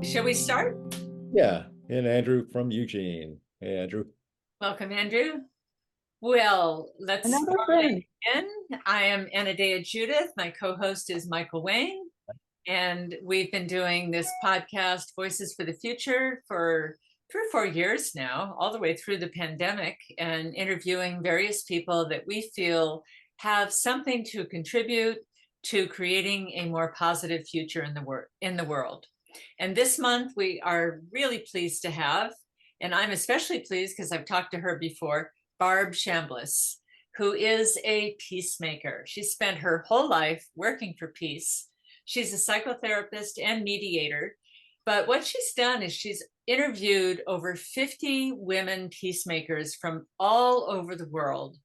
Shall we start? Yeah, and Andrew from Eugene. Hey, Andrew. Welcome, Andrew. Well, let's Another start friend. again. I am Anadea Judith. My co-host is Michael Wayne. And we've been doing this podcast, Voices for the Future, for 3 or 4 years now, all the way through the pandemic, and interviewing various people that we feel have something to contribute to creating a more positive future in the world. And this month we are really pleased to have, and I'm especially pleased because I've talked to her before, Barbe Chambliss, who is a peacemaker. She spent her whole life working for peace. She's a psychotherapist and mediator. But what she's done is she's interviewed over 50 women peacemakers from all over the world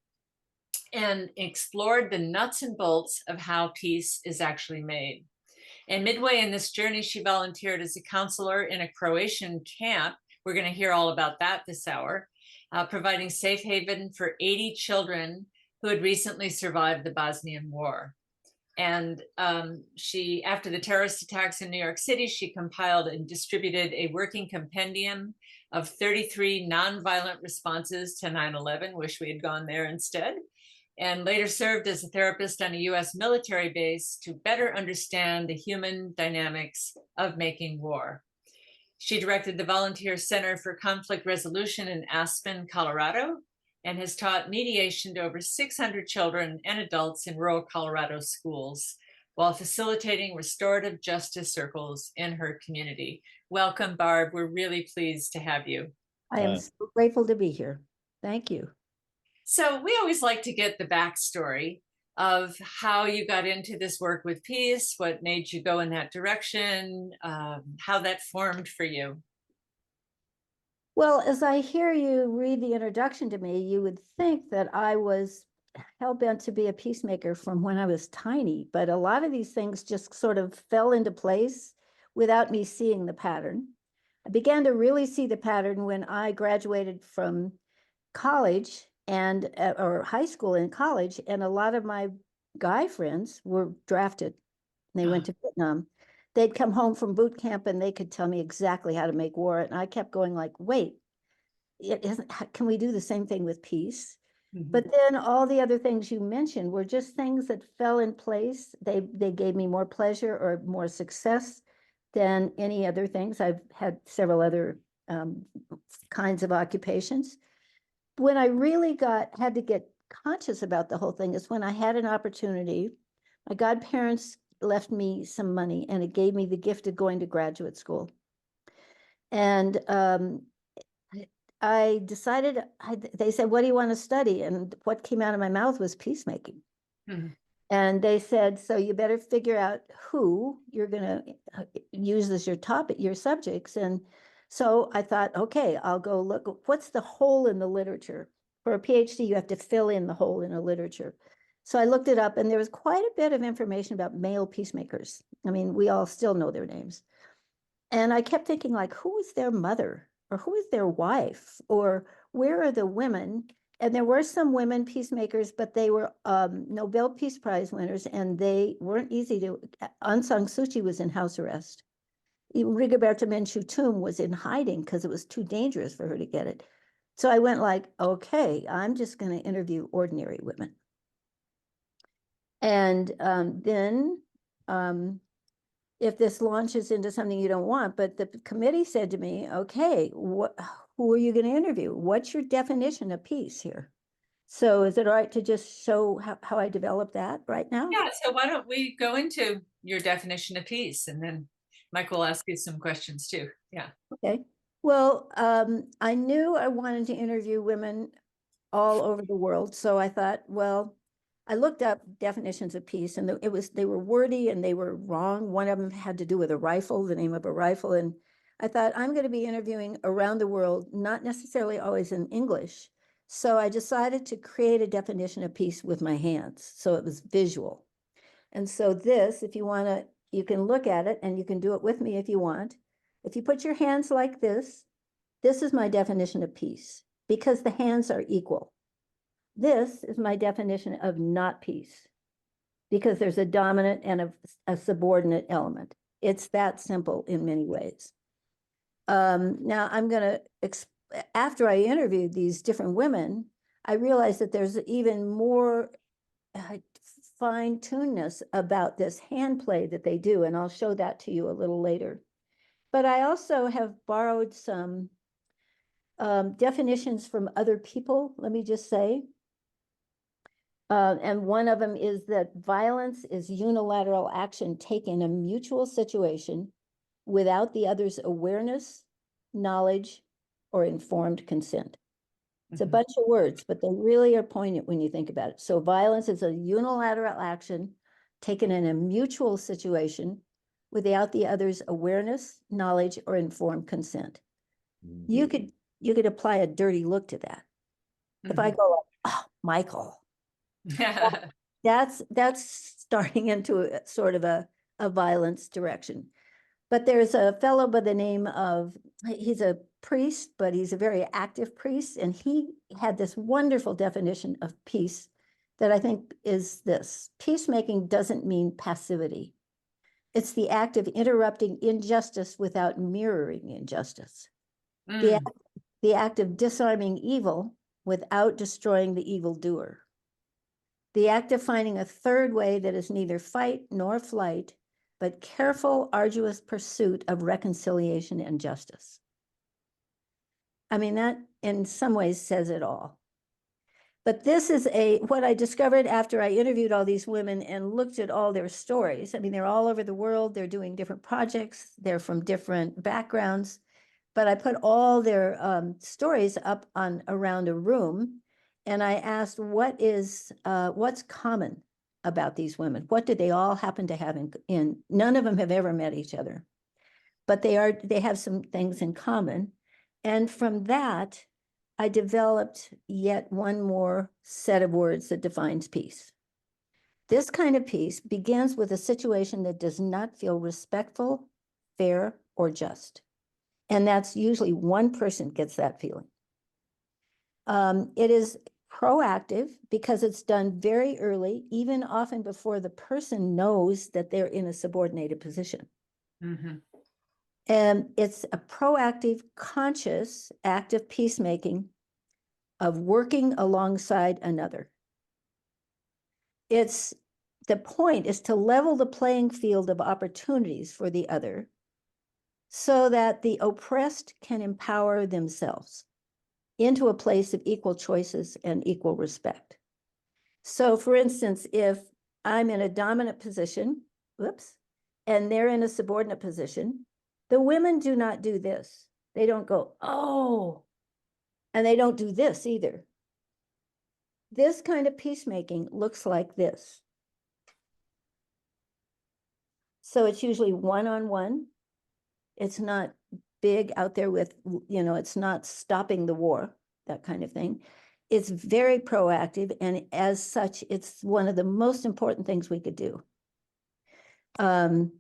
and explored the nuts and bolts of how peace is actually made. And midway in this journey, she volunteered as a counselor in a Croatian camp. We're going to hear all about that this hour, providing safe haven for 80 children who had recently survived the Bosnian War. And she, after the terrorist attacks in New York City, she compiled and distributed a working compendium of 33 nonviolent responses to 9/11. Wish we had gone there instead. And later served as a therapist on a US military base to better understand the human dynamics of making war. She directed the Volunteer Center for Conflict Resolution in Aspen, Colorado, and has taught mediation to over 600 children and adults in rural Colorado schools while facilitating restorative justice circles in her community. Welcome, Barb. We're really pleased to have you. I am so grateful to be here. Thank you. So we always like to get the backstory of how you got into this work with peace, what made you go in that direction, how that formed for you. Well, as I hear you read the introduction to me, you would think that I was hell-bent to be a peacemaker from when I was tiny, but a lot of these things just sort of fell into place without me seeing the pattern. I began to really see the pattern when I graduated from college and or high school and college, and a lot of my guy friends were drafted. They went to Vietnam. They'd come home from boot camp and they could tell me exactly how to make war. And I kept going like, wait, can we do the same thing with peace? Mm-hmm. But then all the other things you mentioned were just things that fell in place. They gave me more pleasure or more success than any other things. I've had several other kinds of occupations. When I really had to get conscious about the whole thing is when I had an opportunity. My godparents left me some money and it gave me the gift of going to graduate school. And I decided, they said, what do you want to study? And what came out of my mouth was peacemaking. Mm-hmm. And they said, so you better figure out who you're going to use as your topic, your subjects. And so I thought, okay, I'll go look, what's the hole in the literature? For a PhD, you have to fill in the hole in a literature. So I looked it up and there was quite a bit of information about male peacemakers. I mean, we all still know their names. And I kept thinking like, who is their mother or who is their wife or where are the women? And there were some women peacemakers, but they were Nobel Peace Prize winners and they weren't easy to, Aung San Suu Kyi was in house arrest. Rigoberta Menchú Tum was in hiding because it was too dangerous for her to get it. So I went like, okay, I'm just going to interview ordinary women. And then if this launches into something you don't want. But the committee said to me, okay, who are you going to interview? What's your definition of peace here? So is it all right to just show how I develop that right now? Yeah, so why don't we go into your definition of peace, and then Michael will ask you some questions too. Yeah. Okay. Well, I knew I wanted to interview women all over the world. So I thought, well, I looked up definitions of peace, and they were wordy and they were wrong. One of them had to do with a rifle, the name of a rifle. And I thought, I'm going to be interviewing around the world, not necessarily always in English. So I decided to create a definition of peace with my hands. So it was visual. And so this, if you want to, you can look at it, and you can do it with me if you want. If you put your hands like this is my definition of peace, because the hands are equal. This is my definition of not peace, because there's a dominant and a subordinate element. It's that simple in many ways. Now I'm going to, after I interviewed these different women, I realized that there's even more fine-tunedness about this hand play that they do, and I'll show that to you a little later. But I also have borrowed some definitions from other people, let me just say. And one of them is that violence is unilateral action taken in a mutual situation without the other's awareness, knowledge, or informed consent. It's a bunch of words, but they really are poignant when you think about it. So violence is a unilateral action taken in a mutual situation without the other's awareness, knowledge, or informed consent. You could apply a dirty look to that. If I go, oh, Michael, that's starting into a sort of a violence direction. But there's a fellow by the name of, he's a priest, but he's a very active priest. And he had this wonderful definition of peace that I think is this: peacemaking doesn't mean passivity. It's the act of interrupting injustice without mirroring injustice. The act of disarming evil without destroying the evildoer. The act of finding a third way that is neither fight nor flight, but careful, arduous pursuit of reconciliation and justice. I mean, that in some ways says it all. But this is what I discovered after I interviewed all these women and looked at all their stories. I mean, they're all over the world. They're doing different projects. They're from different backgrounds. But I put all their stories up on around a room, and I asked, what's common about these women? What do they all happen to have in? None of them have ever met each other, but they have some things in common. And from that, I developed yet one more set of words that defines peace. This kind of peace begins with a situation that does not feel respectful, fair, or just. And that's usually one person gets that feeling. It is proactive because it's done very early, even often before the person knows that they're in a subordinated position. And it's a proactive, conscious act of peacemaking, of working alongside another. The point is to level the playing field of opportunities for the other, so that the oppressed can empower themselves into a place of equal choices and equal respect. So for instance, if I'm in a dominant position, and they're in a subordinate position, the women do not do this. They don't go, oh, and they don't do this either. This kind of peacemaking looks like this. So it's usually one-on-one. It's not big out there with, it's not stopping the war, that kind of thing. It's very proactive, and as such, it's one of the most important things we could do. And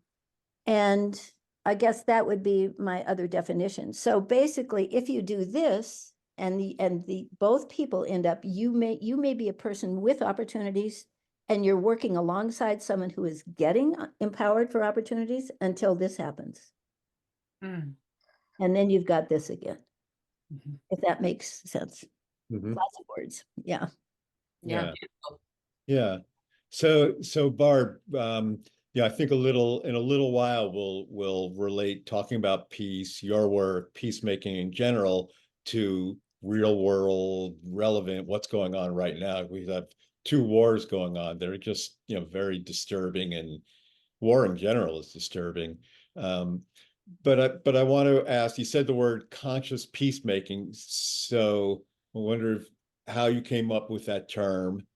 I guess that would be my other definition. So basically, if you do this, and both people end up, you may be a person with opportunities, and you're working alongside someone who is getting empowered for opportunities until this happens. And then you've got this again, if that makes sense. Lots of words. Yeah. Yeah. So Barb, Yeah, I think in a little while we'll relate talking about peace, your work, peacemaking in general, to real world relevant what's going on right now. We have two wars going on. They're just, very disturbing, and war in general is disturbing. Um, but I want to ask, you said the word conscious peacemaking, so I wonder how you came up with that term,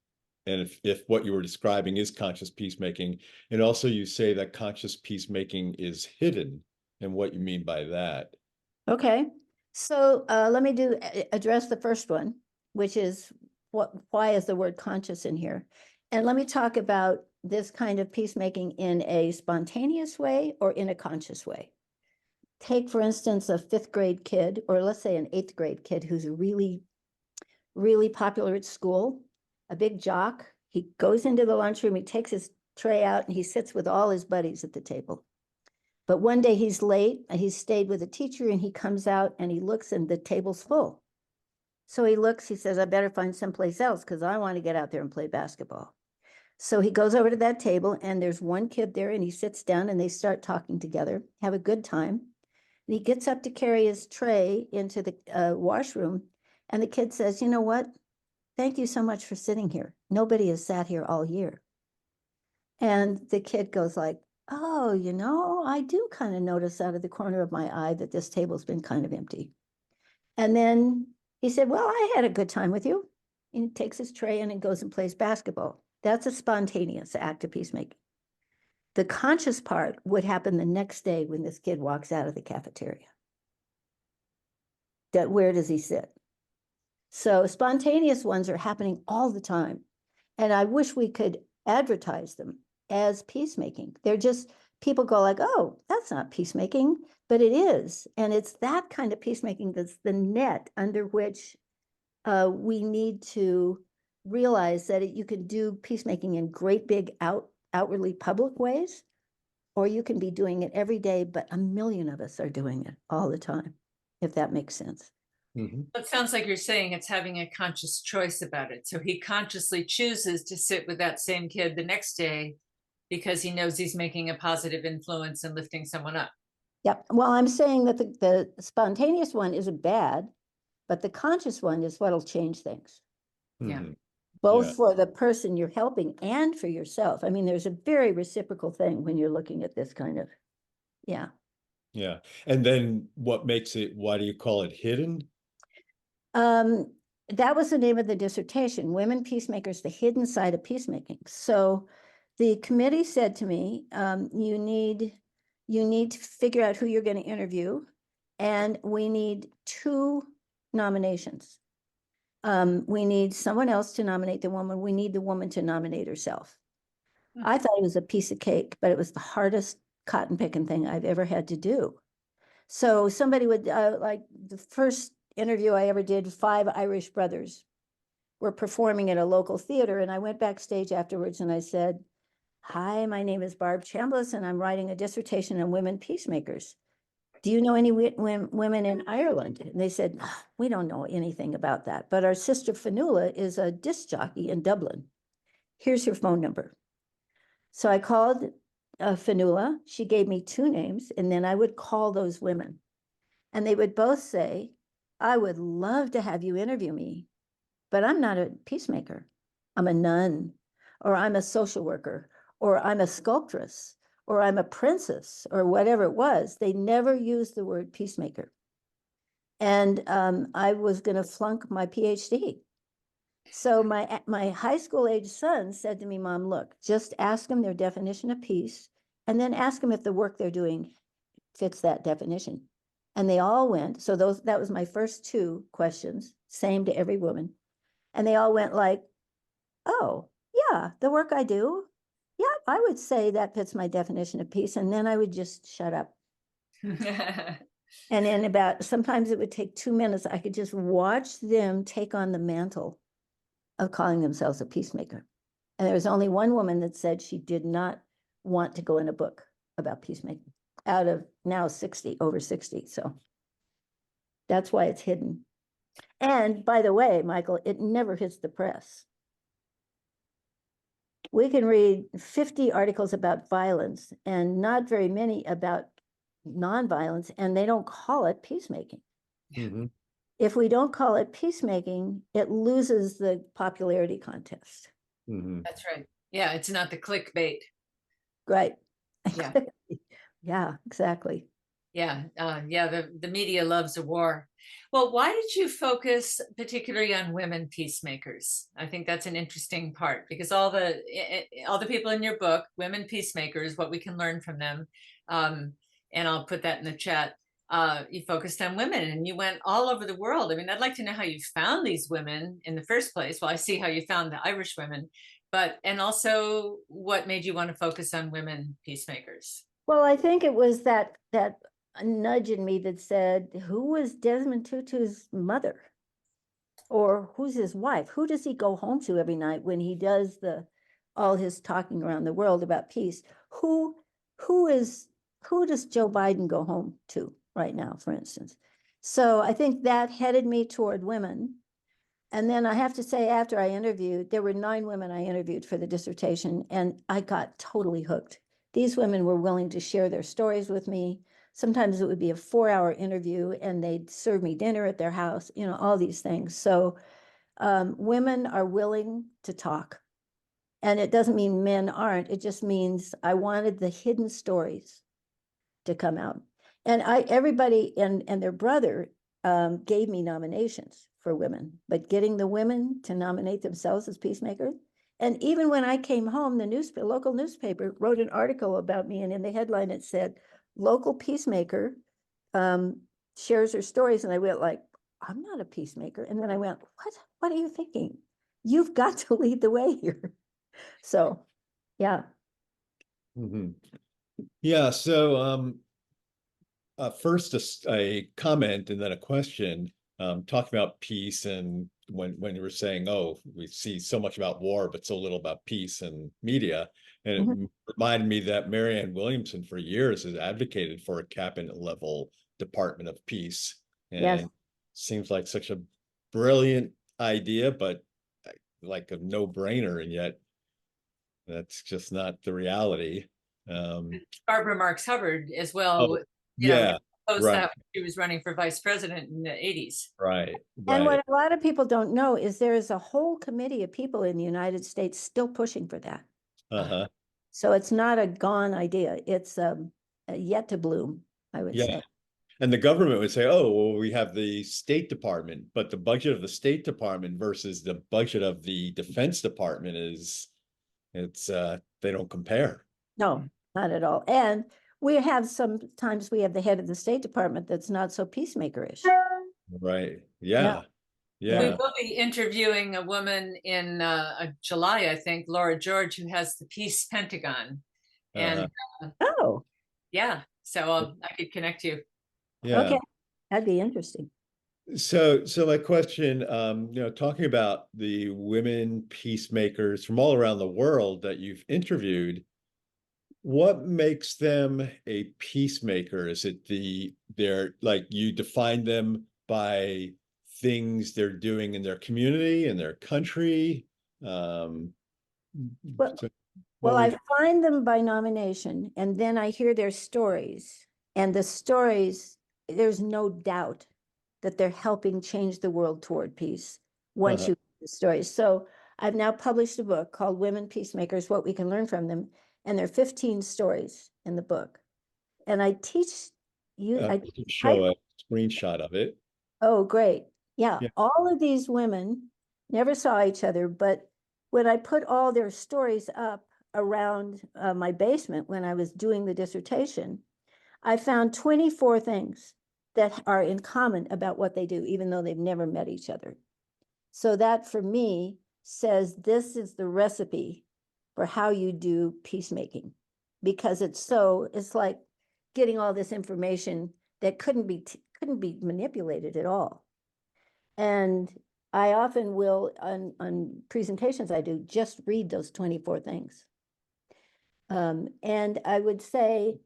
and if what you were describing is conscious peacemaking. And also you say that conscious peacemaking is hidden, and what you mean by that. Okay, so let me address the first one, which is why is the word conscious in here? And let me talk about this kind of peacemaking in a spontaneous way or in a conscious way. Take, for instance, a 5th grade kid, or let's say an 8th grade kid who's really, really popular at school, a big jock. He goes into the lunchroom, he takes his tray out, and he sits with all his buddies at the table. But one day he's late, and he's stayed with a teacher, and he comes out and he looks and the table's full. So he looks, he says, I better find someplace else because I want to get out there and play basketball. So he goes over to that table, and there's one kid there, and he sits down and they start talking together, have a good time. And he gets up to carry his tray into the washroom, and the kid says, you know what? Thank you so much for sitting here. Nobody has sat here all year. And the kid goes like, oh, I do kind of notice out of the corner of my eye that this table's been kind of empty. And then he said, well, I had a good time with you. And he takes his tray and goes and plays basketball. That's a spontaneous act of peacemaking. The conscious part would happen the next day when this kid walks out of the cafeteria. Where does he sit? So spontaneous ones are happening all the time. And I wish we could advertise them as peacemaking. They're just, people go like, oh, that's not peacemaking, but it is. And it's that kind of peacemaking that's the net under which we need to realize that you can do peacemaking in great big outwardly public ways, or you can be doing it every day, but a million of us are doing it all the time, if that makes sense. Mm-hmm. It sounds like you're saying it's having a conscious choice about it. So he consciously chooses to sit with that same kid the next day because he knows he's making a positive influence and lifting someone up. Yep. Well, I'm saying that the spontaneous one isn't bad, but the conscious one is what'll change things. Yeah. Mm-hmm. Both Yeah. for the person you're helping and for yourself. I mean, there's a very reciprocal thing when you're looking at this kind of, yeah. Yeah. And then why do you call it hidden? That was the name of the dissertation, Women Peacemakers, the Hidden Side of Peacemaking. So the committee said to me, you need to figure out who you're going to interview, and we need 2 nominations. We need someone else to nominate the woman. We need the woman to nominate herself. I thought it was a piece of cake, but it was the hardest cotton picking thing I've ever had to do. So somebody would, like the first interview I ever did, 5 Irish brothers were performing at a local theater. And I went backstage afterwards and I said, hi, my name is Barbe Chambliss and I'm writing a dissertation on women peacemakers. Do you know any women in Ireland? And they said, oh, we don't know anything about that. But our sister Fionnuala is a disc jockey in Dublin. Here's her phone number. So I called Fionnuala. She gave me 2 names, and then I would call those women. And they would both say, I would love to have you interview me, but I'm not a peacemaker. I'm a nun, or I'm a social worker, or I'm a sculptress, or I'm a princess, or whatever it was. They never used the word peacemaker. And I was going to flunk my PhD. So my high school age son said to me, Mom, look, just ask them their definition of peace, and then ask them if the work they're doing fits that definition. And they all went. So that was my first 2 questions, same to every woman. And they all went like, oh, yeah, the work I do. Yeah, I would say that fits my definition of peace. And then I would just shut up. And in sometimes it would take 2 minutes. I could just watch them take on the mantle of calling themselves a peacemaker. And there was only one woman that said she did not want to go in a book about peacemaking out of now over 60. So that's why it's hidden. And by the way, Michael, it never hits the press. we can read 50 articles about violence and not very many about nonviolence, and they don't call it peacemaking. Mhm. If we don't call it peacemaking, it loses the popularity contest. Mhm. That's right. Yeah, it's not the clickbait. Right. Yeah. Yeah, exactly. Yeah, the media loves a war. Well, why did you focus particularly on women peacemakers? I think that's an interesting part because all the people in your book, women peacemakers, what we can learn from them, and I'll put that in the chat. You focused on women and you went all over the world. I mean, I'd like to know how you found these women in the first place. Well, I see how you found the Irish women, and also what made you want to focus on women peacemakers? Well, I think it was that nudge in me that said, who was Desmond Tutu's mother? Or who's his wife? Who does he go home to every night when he does all his talking around the world about peace? Who does Joe Biden go home to right now, for instance? So I think that headed me toward women. And then I have to say, after I interviewed, there were 9 women I interviewed for the dissertation, and I got totally hooked. These women were willing to share their stories with me. Sometimes it would be a 4-hour interview and they'd serve me dinner at their house, all these things. So women are willing to talk. And it doesn't mean men aren't. It just means I wanted the hidden stories to come out. And everybody and their brother gave me nominations for women, but getting the women to nominate themselves as peacemakers. And even when I came home, the local newspaper wrote an article about me, and in the headline it said, "Local peacemaker shares her stories." And I went like, I'm not a peacemaker. And then I went, what are you thinking? You've got to lead the way here. So, yeah. Mhm. Yeah, so first a comment and then a question, talking about peace, and when you were saying, oh, we see so much about war, but so little about peace and media. And it Mhm. reminded me that Marianne Williamson for years has advocated for a cabinet level Department of Peace. Yes. And seems like such a brilliant idea, but like a no-brainer, and yet that's just not the reality. Barbara Marx Hubbard as well, Oh, you know, yeah, post right, that she was running for vice president in the 80s. right, And right. what a lot of people don't know is there is a whole committee of people in the United States still pushing for that. Uh-huh. So it's not a gone idea. It's yet to bloom, I would Yeah. say. And the government would say, oh, well, we have the State Department, but the budget of the State Department versus the budget of the Defense Department they don't compare. No, not at all. And sometimes we have the head of the State Department that's not so peacemaker-ish. Right. Yeah. Yeah. We Yeah. will be interviewing a woman in July, I think, Laura George, who has the Peace Pentagon. And Oh, yeah, so I could connect you. Yeah. okay. That'd be interesting. So my question, talking about the women peacemakers from all around the world that you've interviewed, what makes them a peacemaker? Is it they're like you define them by things they're doing in their community, in their country? Well, So well, what I would find them by nomination, and then I hear their stories. And the stories, there's no doubt that they're helping change the world toward peace once uh-huh. you read the stories. So I've now published a book called Women Peacemakers, What We Can Learn from Them. And there are 15 stories in the book. And I teach you, Show a screenshot of it? oh, great. Yeah, Yeah. all of these women never saw each other, but when I put all their stories up around my basement when I was doing the dissertation, I found 24 things that are in common about what they do, even though they've never met each other. So that for me says this is the recipe for how you do peacemaking, because it's like getting all this information that couldn't be manipulated at all. And I often will on presentations I do just read those 24 things. And I would say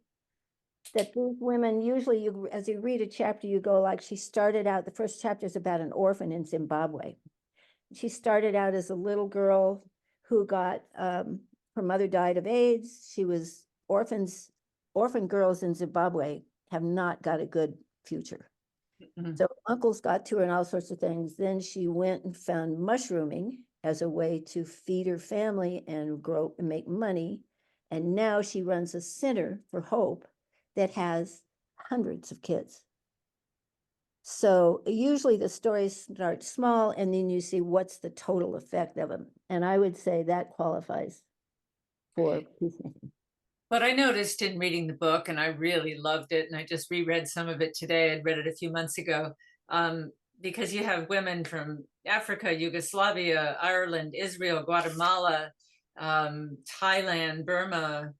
that these women usually, as you read a chapter, you go like, she started out, the first chapter is about an orphan in Zimbabwe. She started out as a little girl who got her mother died of AIDS. She was orphan girls in Zimbabwe have not got a good future. Mhm. So uncles got to her and all sorts of things. Then she went and found mushrooming as a way to feed her family and grow and make money. And now she runs a center for hope that has hundreds of kids. So usually the stories start small and then you see what's the total effect of them. And I would say that qualifies for peacemaking. What I noticed in reading the book, and I really loved it, and I just reread some of it today. I'd read it a few months ago, because you have women from Africa, Yugoslavia, Ireland, Israel, Guatemala, Thailand, Burma,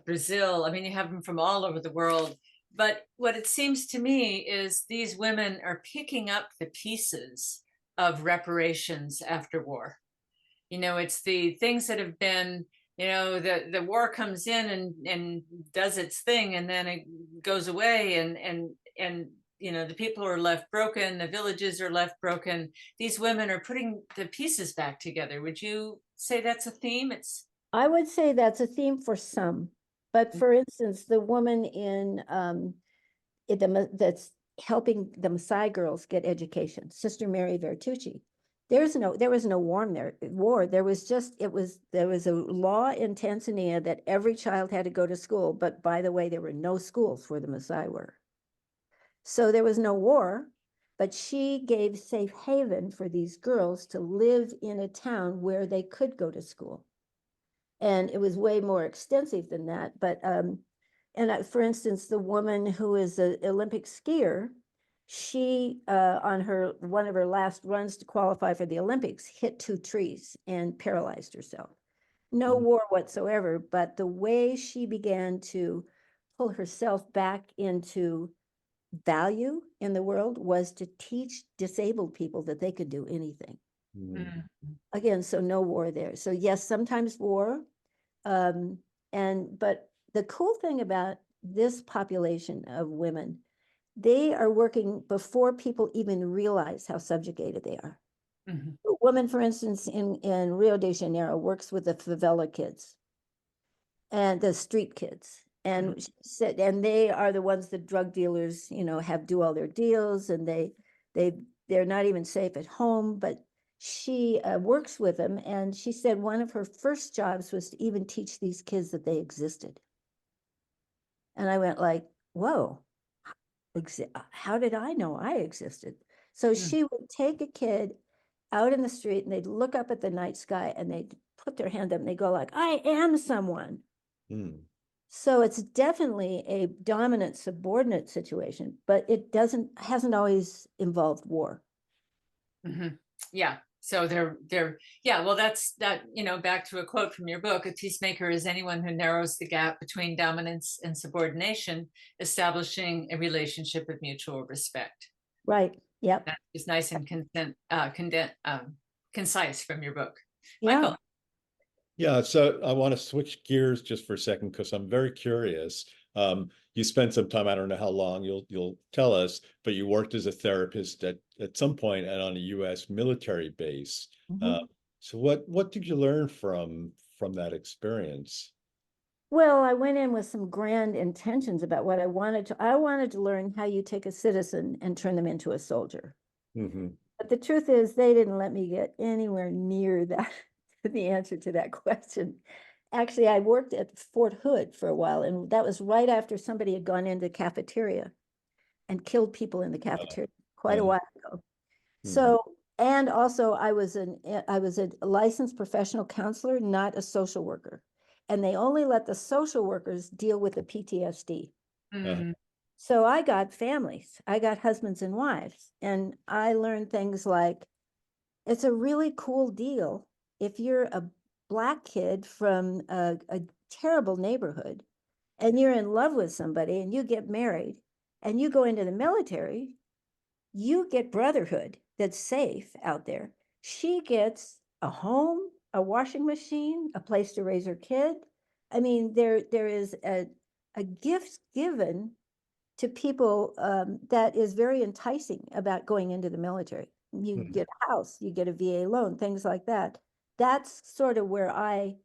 Brazil. I mean, you have them from all over the world. But what it seems to me is these women are picking up the pieces of reparations after war. It's the things that have been, the war comes in and does its thing, and then it goes away, and the people are left broken, the villages are left broken. These women are putting the pieces back together. Would you say that's a theme? I would say that's a theme for some, but for instance, the woman that's helping the Maasai girls get education, Sister Mary Vertucci. There was no war. There was a law in Tanzania that every child had to go to school, but by the way, there were no schools where the Maasai were. So there was no war, but she gave safe haven for these girls to live in a town where they could go to school. And it was way more extensive than that. But for instance, the woman who is an Olympic skier, she on one of her last runs to qualify for the Olympics, hit 2 trees and paralyzed herself. No war whatsoever, but the way she began to pull herself back into value in the world was to teach disabled people that they could do anything. Mm. Again, so no war there. So yes, sometimes war. But the cool thing about this population of women, they are working before people even realize how subjugated they are. Mhm. A woman, for instance, in Rio de Janeiro works with the favela kids and the street kids. And she said, and they are the ones that drug dealers, do all their deals, and they're not even safe at home, but she works with them. And she said one of her first jobs was to even teach these kids that they existed. And I went like, whoa, how did I know I existed? So she would take a kid out in the street and they'd look up at the night sky and they'd put their hand up and they go like, I am someone. So it's definitely a dominant subordinate situation, but it hasn't always involved war. Mhm. Yeah. So well, that's that, back to a quote from your book: a peacemaker is anyone who narrows the gap between dominance and subordination, establishing a relationship of mutual respect. Right. Yep. That is nice and concise from your book. Yeah. Michael. Yeah, so I want to switch gears just for a second because I'm very curious. You spent some time, I don't know how long, you'll tell us, but you worked as a therapist at some point and on a U.S. military base. So what did you learn from that experience? Well, I went in with some grand intentions about what I wanted to. I wanted to learn how you take a citizen and turn them into a soldier. But the truth is, they didn't let me get anywhere near that, the answer to that question. Actually, I worked at Fort Hood for a while, and that was right after somebody had gone into the cafeteria and killed people in the cafeteria quite a while ago. So, and also I was a licensed professional counselor, not a social worker. And they only let the social workers deal with the PTSD. So I got families, I got husbands and wives, and I learned things like, it's a really cool deal if you're a Black kid from a terrible neighborhood and you're in love with somebody and you get married and you go into the military, you get brotherhood that's safe out there. She gets a home, a washing machine, a place to raise her kid. I mean, there is a gift given to people that is very enticing about going into the military. You get a house, you get a VA loan, things like that. That's sort of where I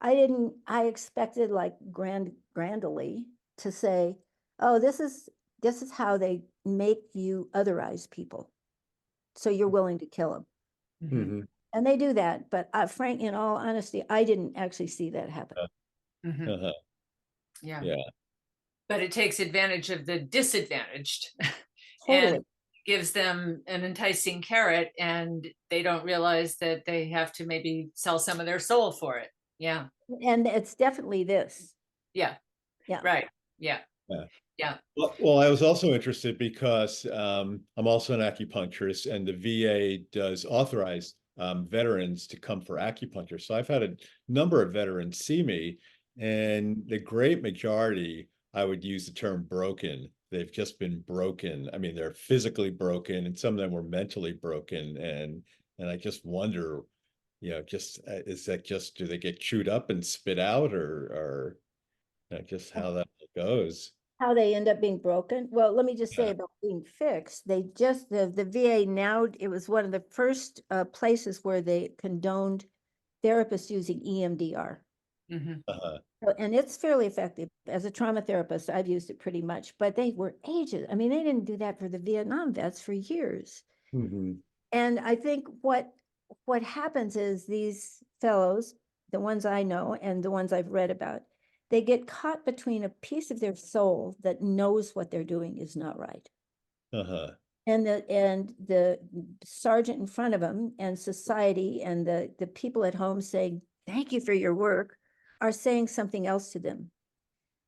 I expected like grandly to say, oh, this is how they make you otherize people. So you're willing to kill them. Mhm. And they do that. But Frank, in all honesty, I didn't actually see that happen. Mhm. Uh-huh. Yeah. Yeah. But it takes advantage of the disadvantaged and Totally. gives them an enticing carrot, and they don't realize that they have to maybe sell some of their soul for it. Yeah. And it's definitely this. Yeah. Yeah. Right. Yeah. Yeah. Yeah. Well, I was also interested because I'm also an acupuncturist, and the VA does authorize veterans to come for acupuncture. So I've had a number of veterans see me, and the great majority, I would use the term broken. They've just been broken. I mean, they're physically broken, and some of them were mentally broken. And I just wonder, just is that just, do they get chewed up and spit out, or just how that goes? How they end up being broken. Well, let me just say Yeah. about being fixed. They just, the VA now, it was one of the first places where they condoned therapists using EMDR. Mhm. Uh-huh. And it's fairly effective. As a trauma therapist, I've used it pretty much, but they were ages. I mean, they didn't do that for the Vietnam vets for years. Mhm. And I think what happens is these fellows, the ones I know and the ones I've read about, they get caught between a piece of their soul that knows what they're doing is not right, Uh-huh. and the sergeant in front of them and society and the people at home saying thank you for your work are saying something else to them.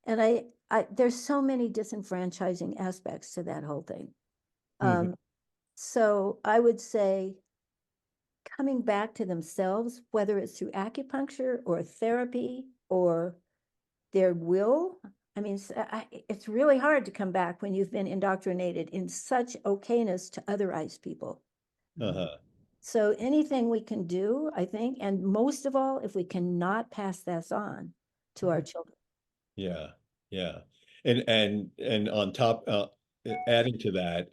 And there's so many disenfranchising aspects to that whole thing. Mhm. So I would say coming back to themselves, whether it's through acupuncture or therapy or their will. I mean, it's really hard to come back when you've been indoctrinated in such okayness to otherize people. Uh-huh. So anything we can do, I think, and most of all, if we cannot pass this on to our children. Yeah. Yeah. And on top, adding to that,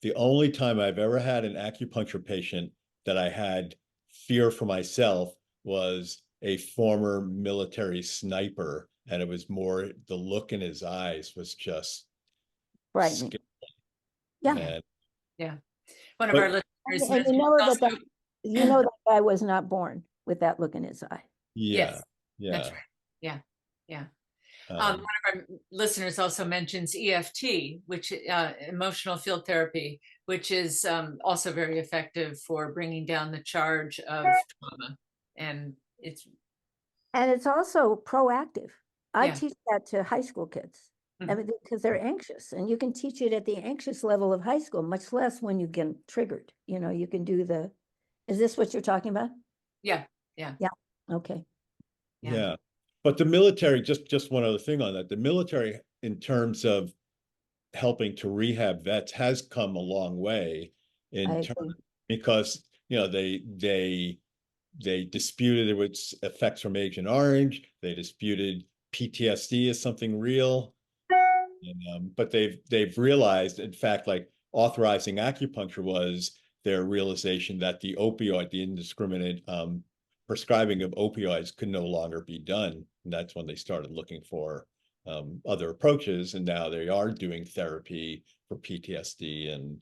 the only time I've ever had an acupuncture patient that I had fear for myself was a former military sniper, and it was more the look in his eyes was just Frightening. scary. Yeah. And Yeah. One of our but listeners And you mentioned know also, that guy was not born with that look in his eye. yeah, yes, that's yeah. right. Yeah. Yeah. One Um, of our listeners also mentions EFT, which emotional field therapy, which is also very effective for bringing down the charge of trauma. And it's, And it's also proactive. I yeah. teach that to high school kids. I Mhm. mean, because they're anxious, and you can teach it at the anxious level of high school, much less when you get triggered. You can do is this what you're talking about? Yeah. Yeah. Yeah. Okay. Yeah. yeah. But the military, just one other thing on that, the military, in terms of helping to rehab vets, has come a long way I in turn, agree. because they disputed there was effects from Agent Orange. They disputed PTSD as something real. But they've realized, in fact, like authorizing acupuncture was their realization that the indiscriminate prescribing of opioids could no longer be done. And that's when they started looking for other approaches. And now they are doing therapy for PTSD, and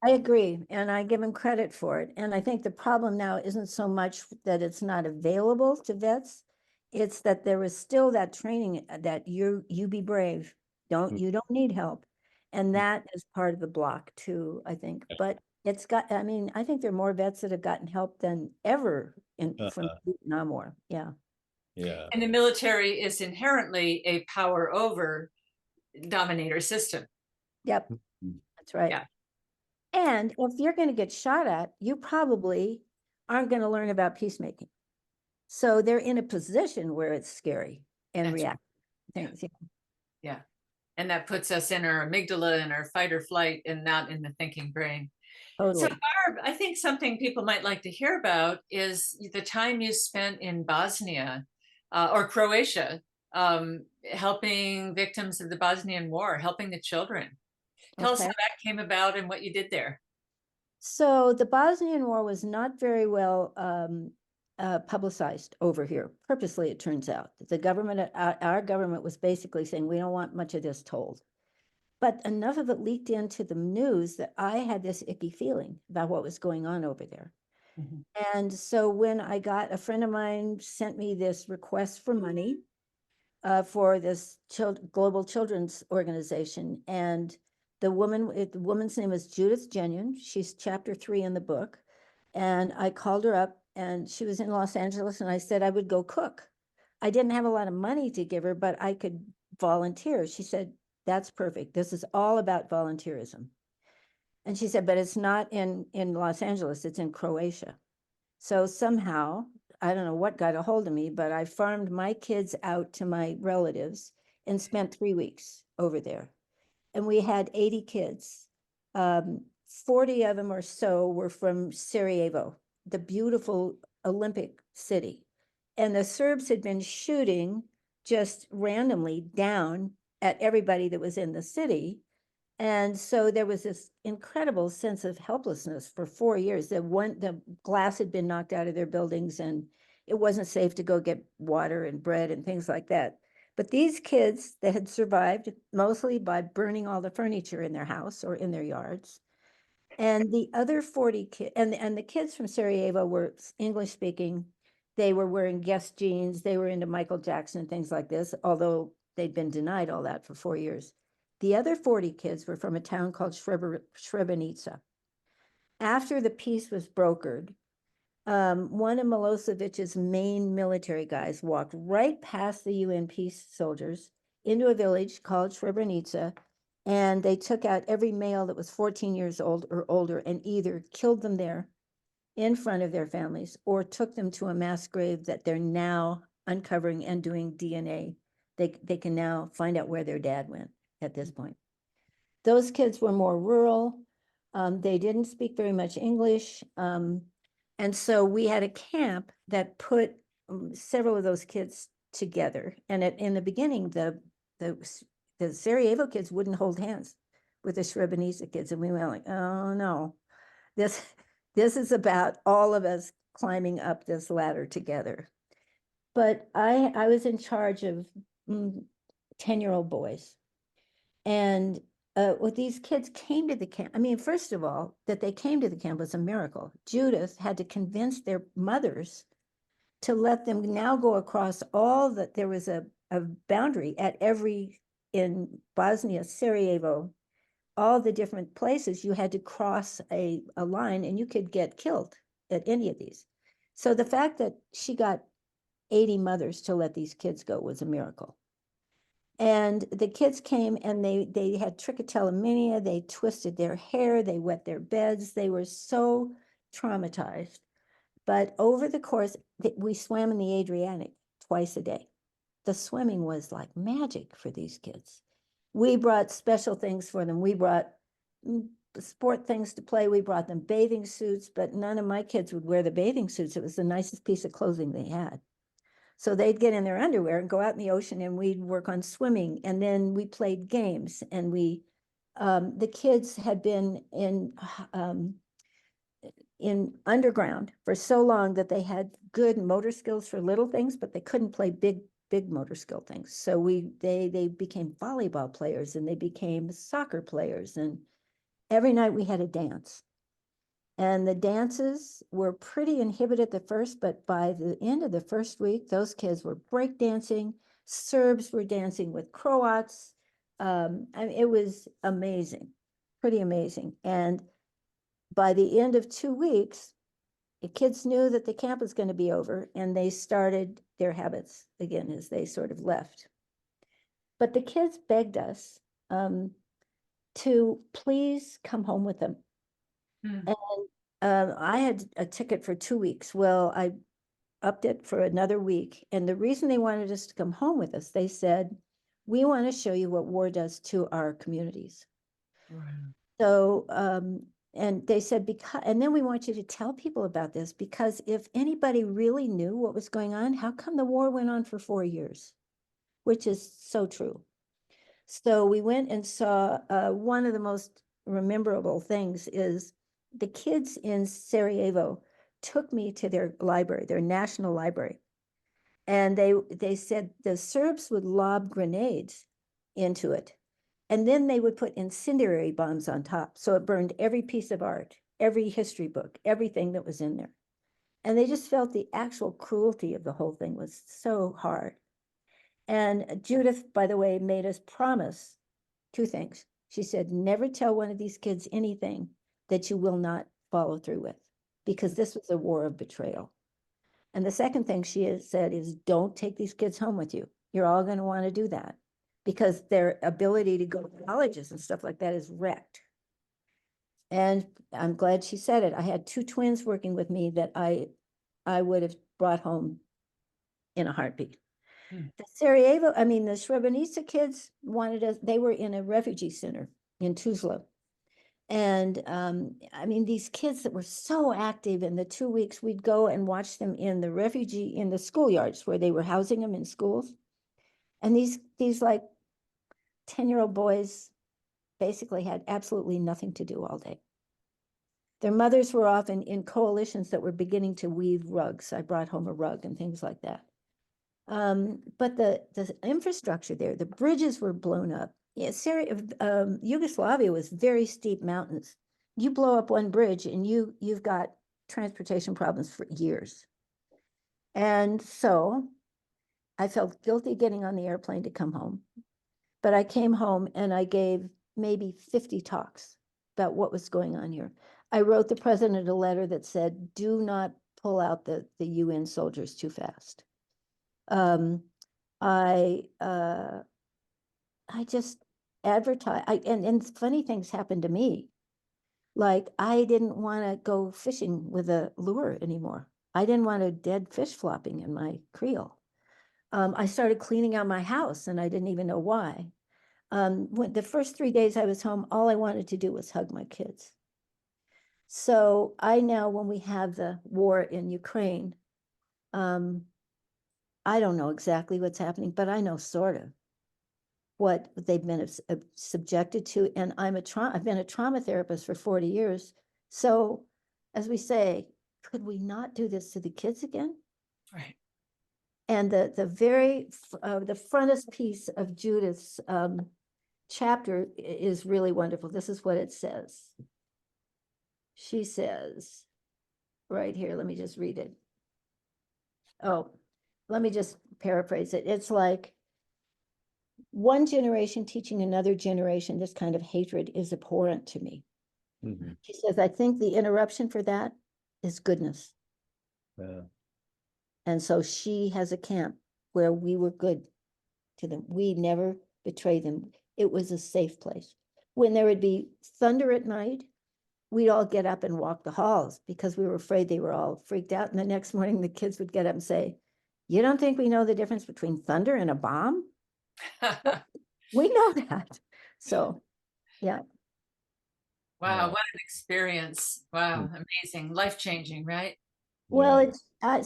I agree, and I give him credit for it. And I think the problem now isn't so much that it's not available to vets, it's that there is still that training that you be brave. You don't need help. And that is part of the block too, I think. But I mean, I think there are more vets that have gotten help than ever from uh, Vietnam War. Yeah. yeah. And the military is inherently a power over dominator system. Yep. That's right. Yeah. And if you're going to get shot at, you probably aren't going to learn about peacemaking. So they're in a position where it's scary and That's react right. things. Yeah. Yeah. And that puts us in our amygdala and our fight or flight and not in the thinking brain. So, Totally. Barb, I think something people might like to hear about is the time you spent in Bosnia or Croatia, helping victims of the Bosnian War, helping the children. Tell us how Okay. that came about and what you did there. So the Bosnian War was not very well publicized over here, purposely, it turns out. The government, our government was basically saying, we don't want much of this told. But enough of it leaked into the news that I had this icky feeling about what was going on over there. And so when a friend of mine sent me this request for money for this global children's organization. And the woman's name is Judith Genyon. She's chapter 3 in the book. And I called her up and she was in Los Angeles and I said I would go cook. I didn't have a lot of money to give her, but I could volunteer. She said, that's perfect. This is all about volunteerism. And she said, but it's not in Los Angeles, it's in Croatia. So somehow, I don't know what got a hold of me, but I farmed my kids out to my relatives and spent 3 weeks over there. And we had 80 kids. 40 of them or so were from Sarajevo, the beautiful Olympic city. And the Serbs had been shooting just randomly down at everybody that was in the city. And so there was this incredible sense of helplessness for 4 years. The glass had been knocked out of their buildings and it wasn't safe to go get water and bread and things like that. But these kids that had survived mostly by burning all the furniture in their house or in their yards. And the other 40 kids, and the kids from Sarajevo were English speaking. They were wearing Guess jeans. They were into Michael Jackson and things like this, although they'd been denied all that for 4 years. The other 40 kids were from a town called Srebrenica. After the peace was brokered, one of Milosevic's main military guys walked right past the UN peace soldiers into a village called Srebrenica, and they took out every male that was 14 years old or older and either killed them there in front of their families or took them to a mass grave that they're now uncovering and doing DNA. They can now find out where their dad went at this point. Those kids were more rural. They didn't speak very much English. And so we had a camp that put several of those kids together. And in the beginning, the Sarajevo kids wouldn't hold hands with the Srebrenica kids. And we went like, oh no, this is about all of us climbing up this ladder together. But I was in charge of 10-year-old boys. And what these kids came to the camp, I mean, first of all, that they came to the camp was a miracle. Judith had to convince their mothers to let them now go across there was a boundary at in Bosnia, Sarajevo, all the different places you had to cross a line and you could get killed at any of these. So the fact that she got 80 mothers to let these kids go was a miracle. And the kids came and they had trichotillomania, they twisted their hair, they wet their beds, they were so traumatized. But over the course, we swam in the Adriatic twice a day. The swimming was like magic for these kids. We brought special things for them. We brought sport things to play. We brought them bathing suits, but none of my kids would wear the bathing suits. It was the nicest piece of clothing they had. So they'd get in their underwear and go out in the ocean and we'd work on swimming. And then we played games and the kids had been in underground for so long that they had good motor skills for little things, but they couldn't play big motor skill things. So they became volleyball players and they became soccer players. And every night we had a dance. And the dances were pretty inhibited at first, but by the end of the first week, those kids were breakdancing. Serbs were dancing with Croats. I mean, it was amazing, pretty amazing. And by the end of 2 weeks, the kids knew that the camp was going to be over and they started their habits again as they sort of left. But the kids begged us to please come home with them. And I had a ticket for 2 weeks. Well, I upped it for another week. And the reason they wanted us to come home with us, they said, we want to show you what war does to our communities. Wow. So, and they said, and then we want you to tell people about this, because if anybody really knew what was going on, how come the war went on for 4 years? Which is so true. So we went and saw one of the most memorable things is the kids in Sarajevo took me to their library, their national library. And they said the Serbs would lob grenades into it. And then they would put incendiary bombs on top. So it burned every piece of art, every history book, everything that was in there. And they just felt the actual cruelty of the whole thing was so hard. And Judith, by the way, made us promise two things. She said, never tell one of these kids anything that you will not follow through with, because this was a war of betrayal. And the second thing she has said is, don't take these kids home with you. You're all going to want to do that, because their ability to go to colleges and stuff like that is wrecked. And I'm glad she said it. I had two twins working with me that I would have brought home in a heartbeat. The Srebrenica kids wanted us, they were in a refugee center in Tuzla. And these kids that were so active, in the 2 weeks, we'd go and watch them in the schoolyards where they were housing them in schools. And these like 10-year-old boys basically had absolutely nothing to do all day. Their mothers were often in coalitions that were beginning to weave rugs. I brought home a rug and things like that. But the infrastructure there, the bridges were blown up. Yeah, Yugoslavia was very steep mountains. You blow up one bridge and you've got transportation problems for years. And so I felt guilty getting on the airplane to come home. But I came home and I gave maybe 50 talks about what was going on here. I wrote the president a letter that said, do not pull out the UN soldiers too fast. I just advertise, and funny things happened to me. Like, I didn't want to go fishing with a lure anymore. I didn't want a dead fish flopping in my creel. I started cleaning out my house and I didn't even know why. When the first 3 days I was home, all I wanted to do was hug my kids. So I now, when we have the war in Ukraine, I don't know exactly what's happening, but I know sort of what they've been subjected to. And I've been a trauma therapist for 40 years. So as we say, could we not do this to the kids again? Right. And the frontispiece of Judith's chapter is really wonderful. This is what it says. She says, right here, let me just read it. Oh, let me just paraphrase it. It's like, one generation teaching another generation this kind of hatred is abhorrent to me. Mm-hmm. She says, I think the interruption for that is goodness. Yeah. And so she has a camp where we were good to them. We never betrayed them. It was a safe place. When there would be thunder at night, we'd all get up and walk the halls because we were afraid they were all freaked out. And the next morning, the kids would get up and say, you don't think we know the difference between thunder and a bomb? We know that. So, yeah. Wow, what an experience. Wow, amazing, life-changing, right? Well, I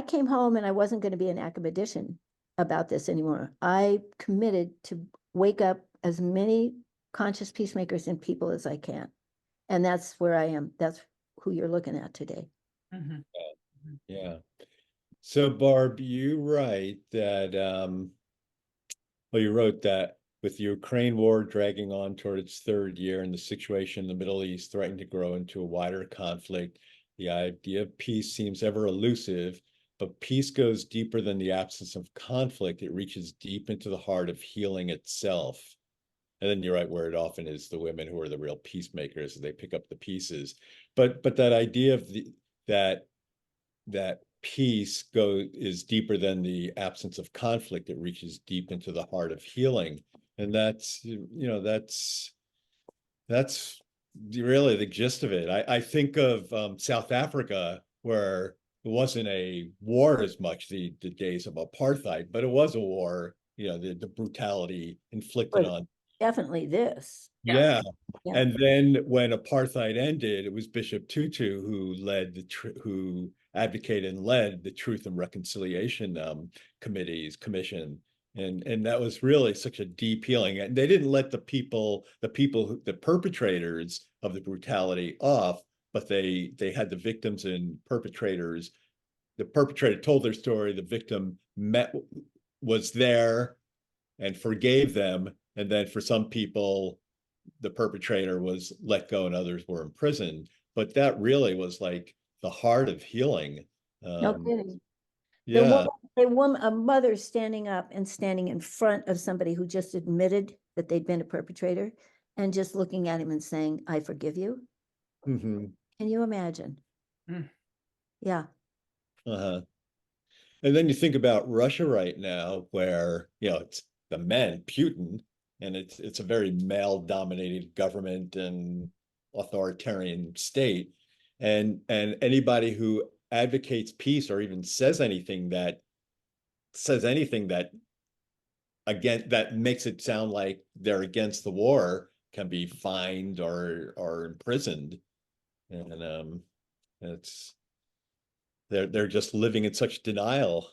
came home and I wasn't going to be an academician about this anymore. I committed to wake up as many conscious peacemakers and people as I can. And that's where I am. That's who you're looking at today. Mm-hmm. Yeah. So Barb, you write that, you wrote that with the Ukraine war dragging on toward its third year and the situation in the Middle East threatening to grow into a wider conflict, the idea of peace seems ever elusive, but peace goes deeper than the absence of conflict. It reaches deep into the heart of healing itself. And then you're right, where it often is the women who are the real peacemakers, they pick up the pieces. But that idea of that peace is deeper than the absence of conflict. It reaches deep into the heart of healing. And that's really the gist of it. I think of South Africa, where it wasn't a war as much, the days of apartheid, but it was a war, the brutality inflicted on. Definitely this. Yeah. And then when apartheid ended, it was Bishop Tutu who advocated and led the Truth and Reconciliation commission. And that was really such a deep healing. And they didn't let the perpetrators of the brutality off, but they had the victims and perpetrators. The perpetrator told their story. The victim was there and forgave them. And then for some people, the perpetrator was let go and others were imprisoned. But that really was like the heart of healing. No kidding. Yeah. A mother standing up and standing in front of somebody who just admitted that they'd been a perpetrator and just looking at him and saying, I forgive you. Mm-hmm. Can you imagine? Mm. Yeah. Uh-huh. And then you think about Russia right now, where, it's the men, Putin, and it's a very male-dominated government and authoritarian state. And anybody who advocates peace or even says anything that again that makes it sound like they're against the war can be fined or imprisoned. And it's they're just living in such denial.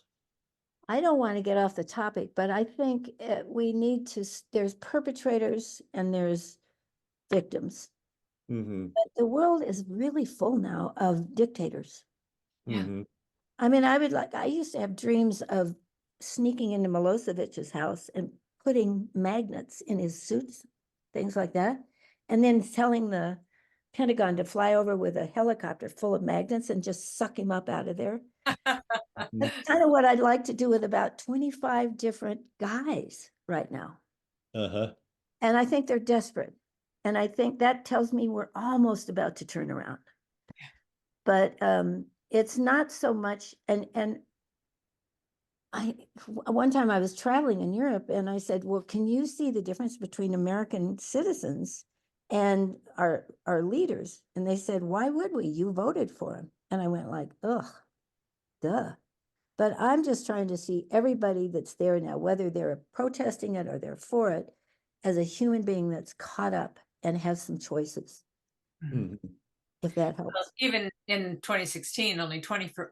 I don't want to get off the topic, but I think we need to, there's perpetrators and there's victims. Mm-hmm. But the world is really full now of dictators. Yeah. Mm-hmm. I mean, I used to have dreams of sneaking into Milosevic's house and putting magnets in his suits, things like that, and then telling the Pentagon to fly over with a helicopter full of magnets and just suck him up out of there. That's kind of what I'd like to do with about 25 different guys right now. Uh-huh. And I think they're desperate. And I think that tells me we're almost about to turn around. But it's not so much, and one time I was traveling in Europe and I said, well, can you see the difference between American citizens and our leaders? And they said, why would we? You voted for him. And I went like, ugh, duh. But I'm just trying to see everybody that's there now, whether they're protesting it or they're for it, as a human being that's caught up and has some choices, Mm-hmm. if that Well, helps. even in 2016, only 24%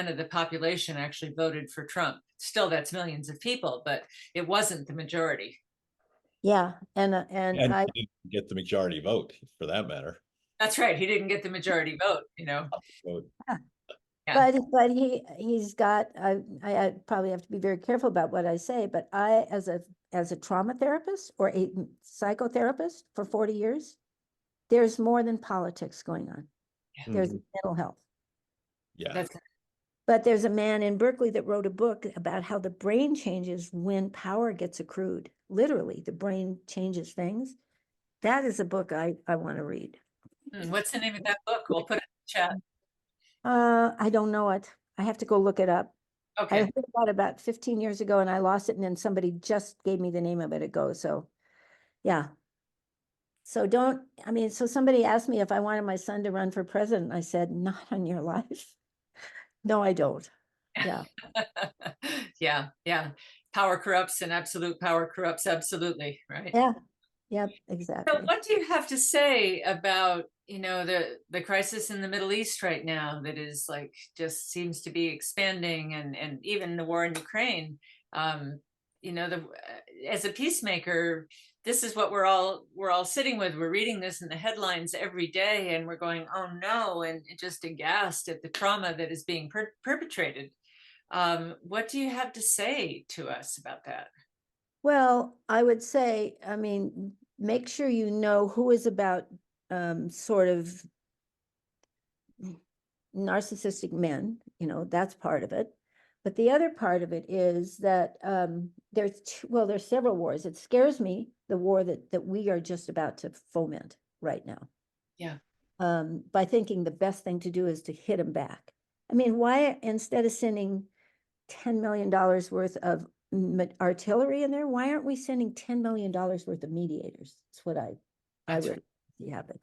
of the population actually voted for Trump. Still, that's millions of people, but it wasn't the majority. Yeah, and And I he didn't get the majority vote for that matter. That's right. He didn't get the majority vote, Vote. Yeah. but he's got I probably have to be very careful about what I say, but I as a trauma therapist or a psychotherapist for 40 years, there's more than politics going on. There's Mhm. mental health. Yeah. That's But there's a man in Berkeley that wrote a book about how the brain changes when power gets accrued. Literally, the brain changes things. That is a book I want to read. What's the name of that book? We'll put it in the chat. I don't know it. I have to go look it up. I Okay. heard about 15 years ago and I lost it, and then somebody just gave me the name of it ago. So yeah. So so somebody asked me if I wanted my son to run for president. I said, not on your life. No, I don't. Yeah. Yeah. Yeah. Power corrupts and absolute power corrupts absolutely. Right. Yeah. Yep, So exactly. what do you have to say about, the crisis in the Middle East right now that is like just seems to be expanding, and even the war in Ukraine? As a peacemaker, this is what we're all sitting with. We're reading this in the headlines every day and we're going, oh no, and just aghast at the trauma that is being perpetrated. What do you have to say to us about that? Well, I would say, make sure you know who is about sort of narcissistic men, that's part of it. But the other part of it is that there's several wars. It scares me, the war that we are just about to foment right now. Yeah. By thinking the best thing to do is to hit them back. I mean, why, instead of sending $10 million worth of artillery in there, why aren't we sending $10 million worth of mediators? That's what I That's would see happen.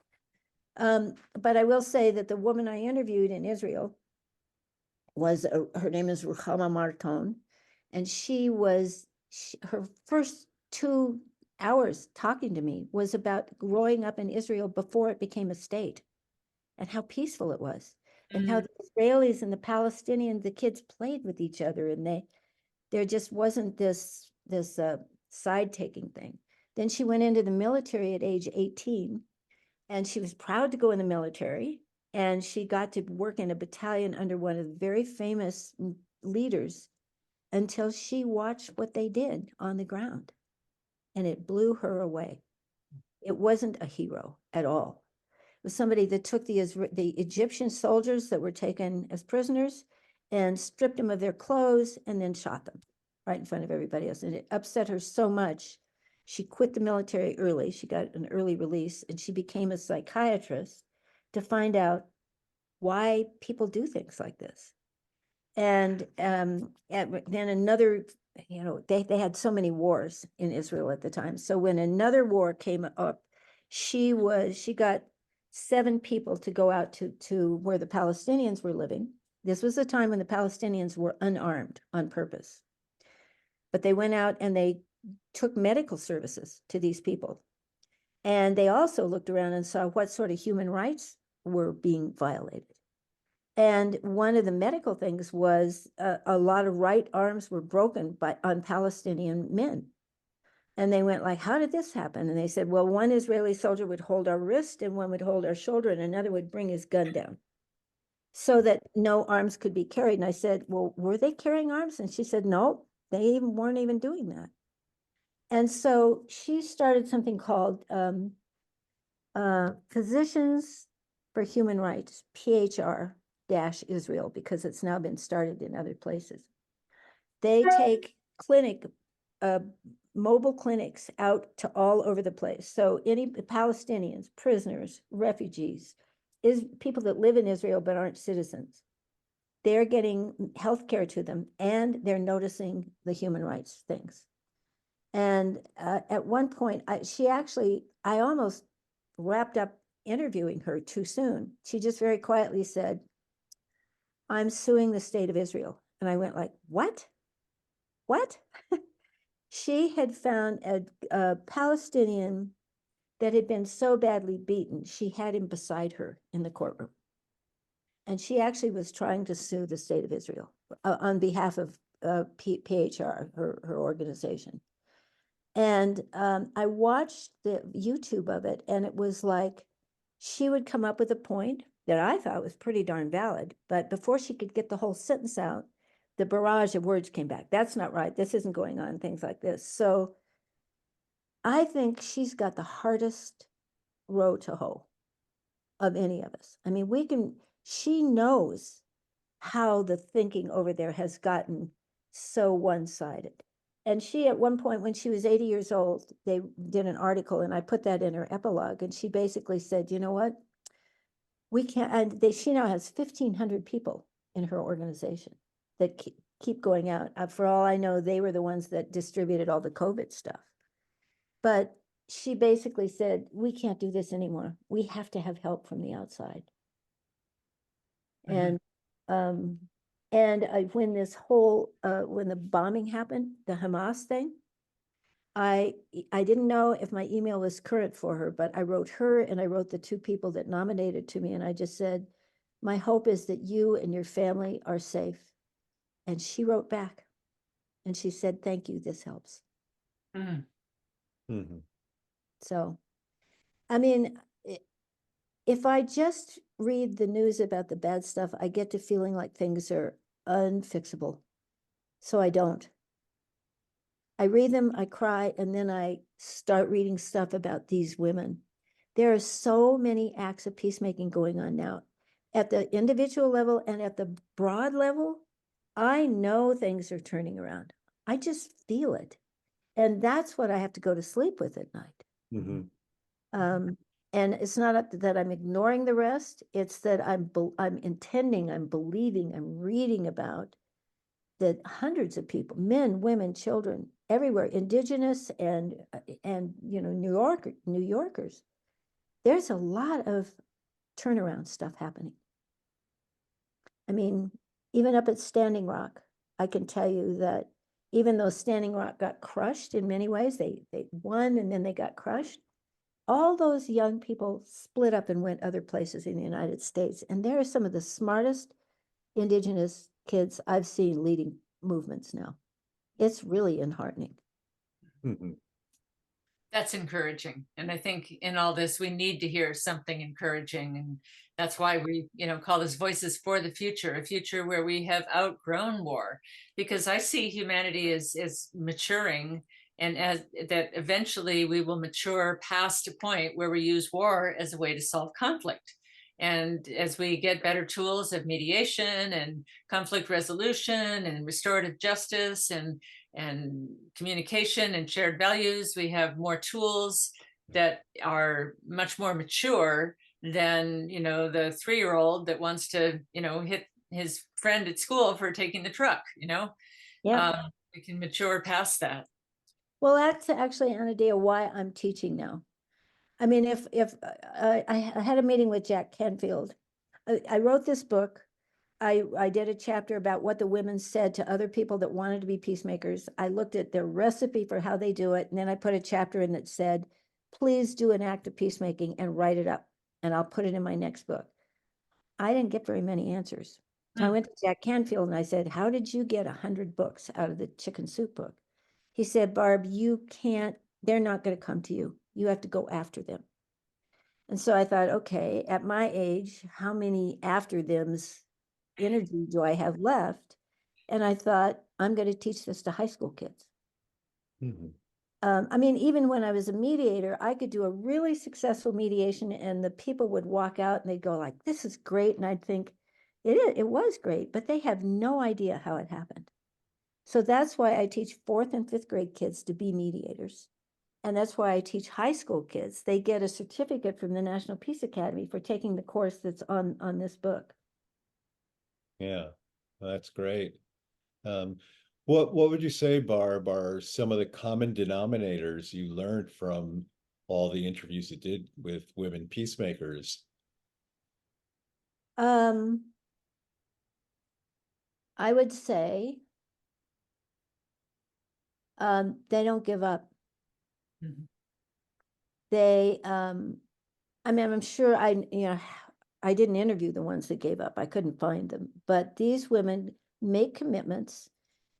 But I will say that the woman I interviewed in Israel was, her name is Ruchama Marton, and her first 2 hours talking to me was about growing up in Israel before it became a state, and how peaceful it was, and how the Israelis and the Palestinians, the kids played with each other, and there just wasn't this side taking thing. Then she went into the military at age 18, and she was proud to go in the military, and she got to work in a battalion under one of the very famous leaders until she watched what they did on the ground, and it blew her away. It wasn't a hero at all. It was somebody that took the Egyptian soldiers that were taken as prisoners and stripped them of their clothes and then shot them right in front of everybody else. And it upset her so much. She quit the military early. She got an early release, and she became a psychiatrist to find out why people do things like this. And then another, they had so many wars in Israel at the time. So when another war came up, she got 7 people to go out to where the Palestinians were living. This was the time when the Palestinians were unarmed on purpose. But they went out and they took medical services to these people. And they also looked around and saw what sort of human rights were being violated. And one of the medical things was a lot of right arms were broken on Palestinian men. And they went like, how did this happen? And they said, well, one Israeli soldier would hold our wrist and one would hold our shoulder and another would bring his gun down so that no arms could be carried. And I said, well, were they carrying arms? And she said, no, they weren't even doing that. And so she started something called Physicians for Human Rights, PHR-Israel, because it's now been started in other places. They take mobile clinics out to all over the place. So any Palestinians, prisoners, refugees, people that live in Israel but aren't citizens, they're getting healthcare to them, and they're noticing the human rights things. And at one point, I almost wrapped up interviewing her too soon. She just very quietly said, I'm suing the state of Israel. And I went like, what? She had found a Palestinian that had been so badly beaten, she had him beside her in the courtroom. And she actually was trying to sue the state of Israel on behalf of PHR, her organization. And I watched the YouTube of it, and it was like she would come up with a point that I thought was pretty darn valid, but before she could get the whole sentence out, the barrage of words came back. That's not right. This isn't going on, things like this. So I think she's got the hardest row to hoe of any of us. I mean, she knows how the thinking over there has gotten so one-sided. And she, at one point, when she was 80 years old, they did an article, and I put that in her epilogue, and she basically said, you know what? We can't, and she now has 1,500 people in her organization that keep going out. For all I know, they were the ones that distributed all the COVID stuff. But she basically said, we can't do this anymore. We have to have help from the outside. Mm-hmm. And when this whole, when the bombing happened, the Hamas thing, I didn't know if my email was current for her, but I wrote her and I wrote the 2 people that nominated to me. And I just said, my hope is that you and your family are safe. And she wrote back and she said, thank you, this helps. Mm-hmm. So, I mean, if I just read the news about the bad stuff, I get to feeling like things are unfixable. So I don't. I read them, I cry, and then I start reading stuff about these women. There are so many acts of peacemaking going on now at the individual level and at the broad level. I know things are turning around. I just feel it. And that's what I have to go to sleep with at night. Mm-hmm. And it's not that I'm ignoring the rest. It's that I'm intending, I'm believing, I'm reading about that hundreds of people, men, women, children, everywhere, indigenous and New Yorkers. There's a lot of turnaround stuff happening. I mean, even up at Standing Rock, I can tell you that even though Standing Rock got crushed in many ways, they won and then they got crushed. All those young people split up and went other places in the United States. And there are some of the smartest indigenous kids I've seen leading movements now. It's really enheartening. Mm-hmm. That's encouraging. And I think in all this, we need to hear something encouraging. And that's why we, call this Voices for the Future, a future where we have outgrown war. Because I see humanity as maturing, and as that eventually we will mature past a point where we use war as a way to solve conflict. And as we get better tools of mediation and conflict resolution and restorative justice and communication and shared values, we have more tools that are much more mature than the 3-year-old that wants to hit his friend at school for taking the truck. Yeah. We can mature past that. Well, that's actually, Anadea, why I'm teaching now. I mean, if I had a meeting with Jack Canfield. I wrote this book. I did a chapter about what the women said to other people that wanted to be peacemakers. I looked at their recipe for how they do it. And then I put a chapter in that said, please do an act of peacemaking and write it up. And I'll put it in my next book. I didn't get very many answers. So I went to Jack Canfield and I said, how did you get 100 books out of the chicken soup book? He said, Barb, you can't, they're not going to come to you. You have to go after them. And so I thought, okay, at my age, how many after them's energy do I have left? And I thought, I'm going to teach this to high school kids. I mean, even when I was a mediator, I could do a really successful mediation and the people would walk out and they'd go like, this is great. And I'd think, it was great, but they have no idea how it happened. So that's why I teach 4th and 5th grade kids to be mediators. And that's why I teach high school kids. They get a certificate from the National Peace Academy for taking the course that's on this book. Yeah, that's great. What would you say, Barb, are some of the common denominators you learned from all the interviews you did with women peacemakers? I would say they don't give up. Mhm. They, I mean, I'm sure I didn't interview the ones that gave up. I couldn't find them, but these women make commitments.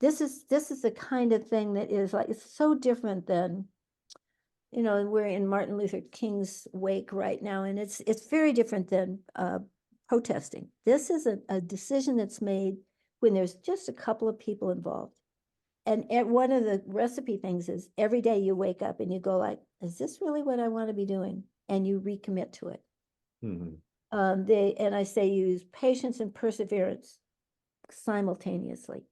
This is the kind of thing that is like, it's so different than, we're in Martin Luther King's wake right now, and it's very different than protesting. This is a decision that's made when there's just a couple of people involved. And one of the recipe things is every day you wake up and you go like, is this really what I want to be doing? And you recommit to it. And I say use patience and perseverance simultaneously.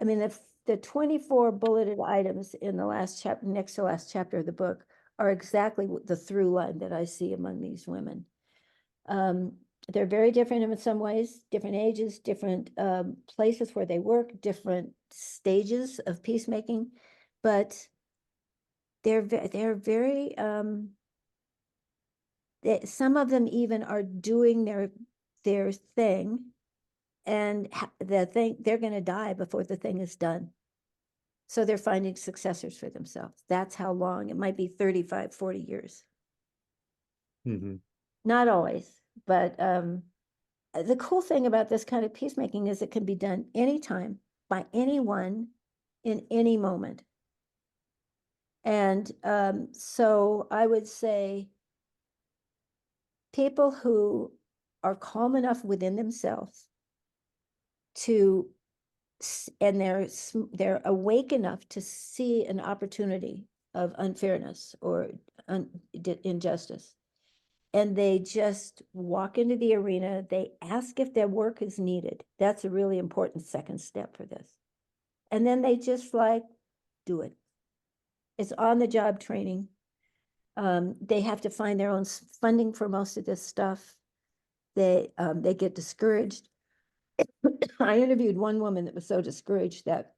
I mean, the 24 bulleted items in the last chapter, next to last chapter of the book, are exactly the through line that I see among these women. They're very different in some ways, different ages, different places where they work, different stages of peacemaking, but they're very, some of them even are doing their thing, and they're going to die before the thing is done. So they're finding successors for themselves. That's how long. It might be 35, 40 years. Not always, but the cool thing about this kind of peacemaking is it can be done anytime by anyone in any moment. And so I would say people who are calm enough within themselves to, and they're awake enough to see an opportunity of unfairness or injustice, and they just walk into the arena. They ask if their work is needed. That's a really important second step for this. And then they just like do it. It's on the job training. They have to find their own funding for most of this stuff. They get discouraged. I interviewed one woman that was so discouraged that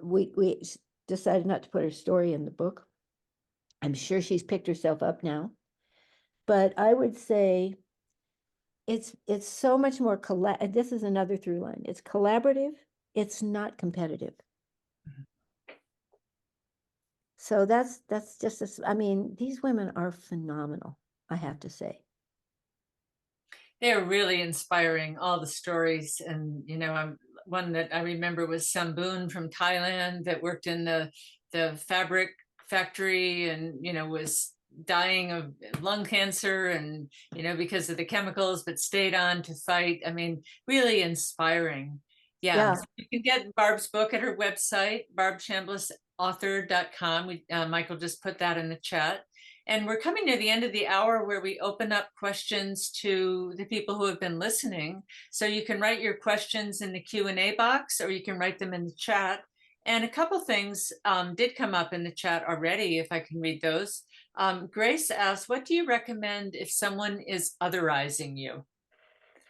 we decided not to put her story in the book. I'm sure she's picked herself up now. But I would say it's so much more this is another through line. It's collaborative. It's not competitive. So that's just, I mean, these women are phenomenal, I have to say. They're really inspiring, all the stories. And, one that I remember was Samboon from Thailand that worked in the fabric factory and, was dying of lung cancer and, because of the chemicals, but stayed on to fight. I mean, really inspiring. Yeah. Yeah. So you can get Barb's book at her website, barbechamblissauthor.com. Michael just put that in the chat. And we're coming near the end of the hour where we open up questions to the people who have been listening. So you can write your questions in the Q&A box, or you can write them in the chat. And a couple things did come up in the chat already, if I can read those. Grace asks, what do you recommend if someone is otherizing you?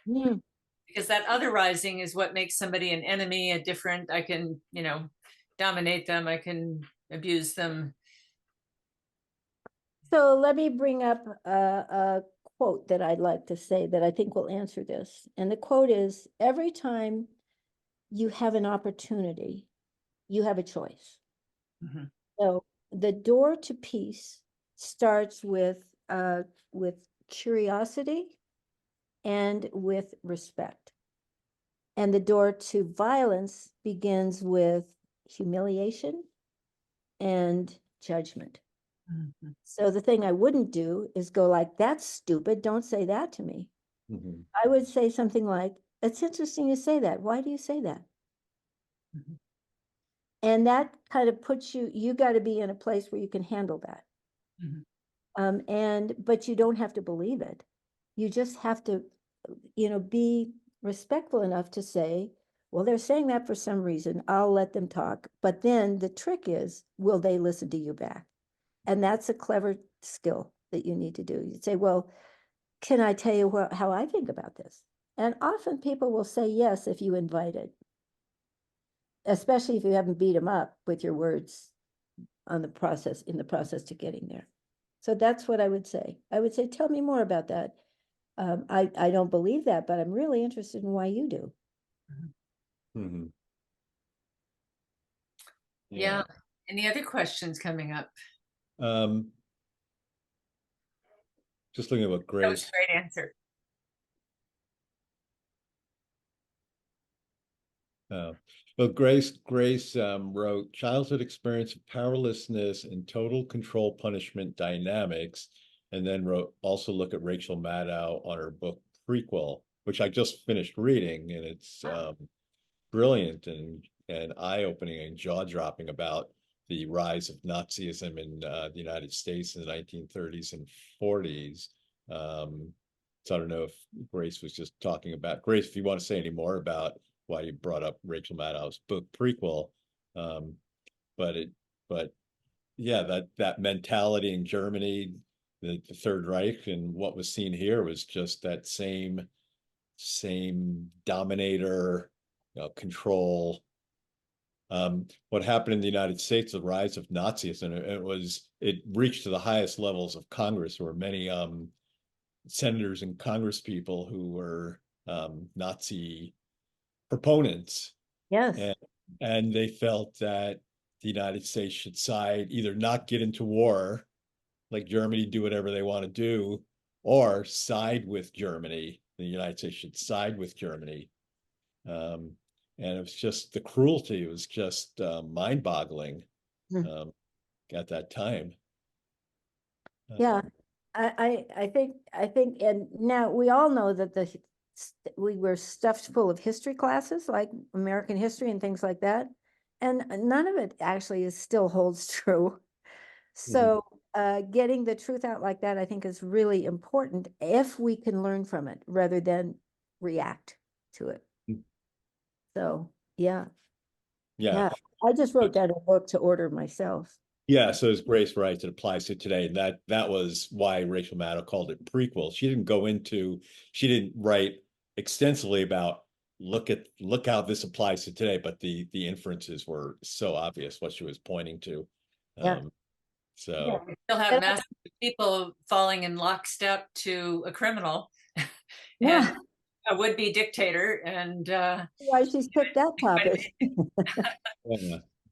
Mm. Because that otherizing is what makes somebody an enemy, a different, I can, dominate them, I can abuse them. So let me bring up a quote that I'd like to say that I think will answer this. And the quote is, every time you have an opportunity, you have a choice. Mm-hmm. So the door to peace starts with curiosity and with respect. And the door to violence begins with humiliation and judgment. Mm-hmm. So the thing I wouldn't do is go like, that's stupid, don't say that to me. Mhm. I would say something like, it's interesting you say that. Why do you say that? Mhm. And that kind of puts you got to be in a place where you can handle that. Mhm. But you don't have to believe it. You just have to, be respectful enough to say, well, they're saying that for some reason. I'll let them talk. But then the trick is, will they listen to you back? And that's a clever skill that you need to do. You say, well, can I tell you how I think about this? And often people will say yes if you invite it, especially if you haven't beat them up with your words in the process to getting there. So that's what I would say. I would say, tell me more about that. I don't believe that, but I'm really interested in why you do. Mhm. Yeah. Any other questions coming up? Um, just looking at what That was Grace. a great answer. Well, Grace wrote childhood experience of powerlessness and total control punishment dynamics, and then wrote also look at Rachel Maddow on her book Prequel, which I just finished reading, and it's brilliant and eye-opening and jaw-dropping about the rise of Nazism in the United States in the 1930s and 40s. So I don't know if Grace was just talking about Grace, if you want to say any more about why you brought up Rachel Maddow's book Prequel. Um, but yeah, that mentality in Germany, the Third Reich, and what was seen here was just that same dominator, control. What happened in the United States, the rise of Nazism, it reached to the highest levels of Congress. There were many senators and Congress people who were Nazi proponents, Yes. and they felt that the United States should either not get into war, like Germany, do whatever they want to do, or side with Germany. The United States should side with Germany. Um, and it was just the cruelty was just mind-boggling at that time. Yeah. I think, and now we all know that we were stuffed full of history classes, like American history and things like that. And none of it actually still holds true. So getting the truth out like that, I think, is really important if we can learn from it rather than react to it. So, yeah. Yeah. I just wrote down a book to order myself. Yeah, so as Grace writes, it applies to today. And that was why Rachel Maddow called it prequel. She didn't write extensively about look how this applies to today, but the inferences were so obvious what she was pointing to. Yeah. So We still have massive people falling in lockstep to a criminal and a would-be dictator. And why she's picked that topic.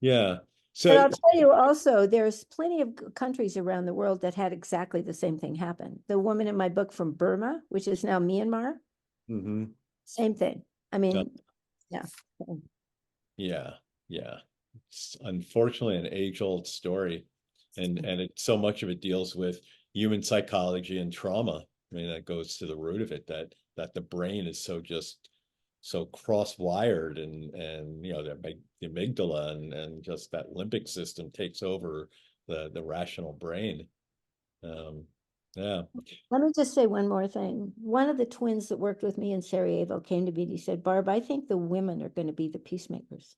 yeah. And I'll tell you also, there's plenty of countries around the world that had exactly the same thing happen. The woman in my book from Burma, which is now Myanmar, same thing. I mean, yeah. Yeah. It's unfortunately an age-old story. and so much of it deals with human psychology and trauma. I mean, that goes to the root of it, that the brain is so cross-wired, and the amygdala and just that limbic system takes over the rational brain. Yeah. Let me just say one more thing. One of the twins that worked with me in Sarajevo came to me and he said, Barb, I think the women are going to be the peacemakers.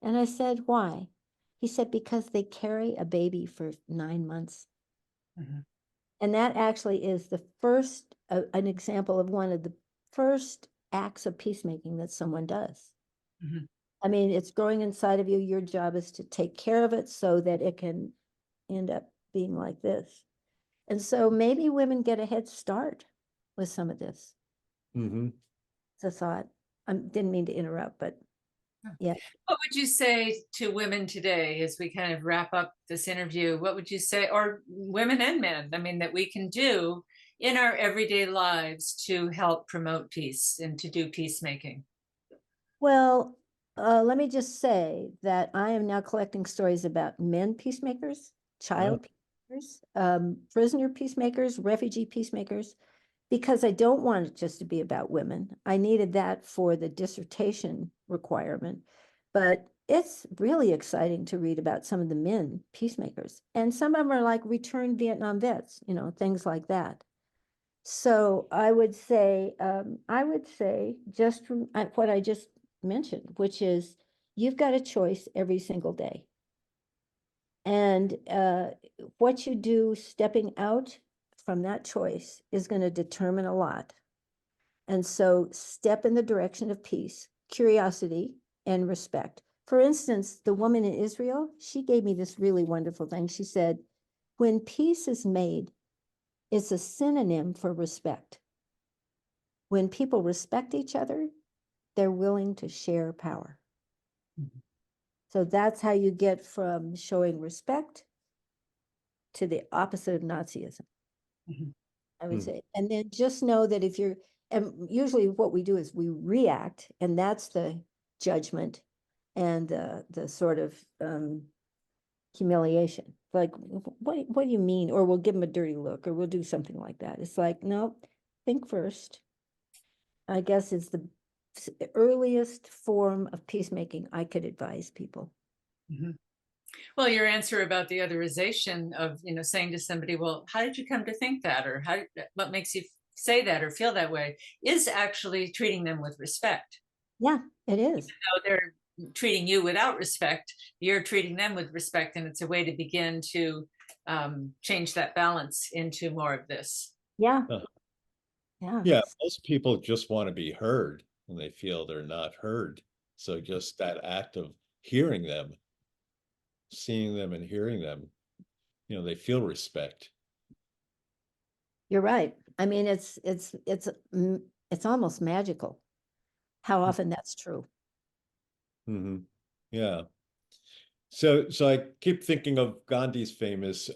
And I said, why? He said, because they carry a baby for 9 months. Mhm. And that actually is the first, an example of one of the first acts of peacemaking that someone does. Mhm. I mean, it's growing inside of you. Your job is to take care of it so that it can end up being like this. And so maybe women get a head start with some of this. Mm-hmm. It's a thought. I didn't mean to interrupt, but yeah. What would you say to women today as we kind of wrap up this interview? What would you say, or women and men, I mean, that we can do in our everyday lives to help promote peace and to do peacemaking? Well, let me just say that I am now collecting stories about men peacemakers, child peacemakers, prisoner peacemakers, refugee peacemakers, because I don't want it just to be about women. I needed that for the dissertation requirement, but it's really exciting to read about some of the men peacemakers. And some of them are like returned Vietnam vets, things like that. So I would say just from what I just mentioned, which is you've got a choice every single day. And what you do stepping out from that choice is going to determine a lot. And so step in the direction of peace, curiosity, and respect. For instance, the woman in Israel, she gave me this really wonderful thing. She said, when peace is made, it's a synonym for respect. When people respect each other, they're willing to share power. Mhm. So that's how you get from showing respect to the opposite of Nazism, Mhm. I would Mm. say. And then just know that if you're, and usually what we do is we react, and that's the judgment and the sort of humiliation. Like, what do you mean? Or we'll give them a dirty look, or we'll do something like that. It's like, no, think first. I guess is the earliest form of peacemaking I could advise people. Mhm. Well, your answer about the otherization of, saying to somebody, well, how did you come to think that? Or what makes you say that or feel that way, is actually treating them with respect. Yeah, it is. So they're treating you without respect, you're treating them with respect. And it's a way to begin to change that balance into more of this. Yeah, Uh, yeah. yeah, most people just want to be heard and they feel they're not heard. So just that act of hearing them, seeing them and hearing them, they feel respect. You're right. I mean, it's almost magical how often that's true. Mm-hmm. Yeah. So I keep thinking of Gandhi's famous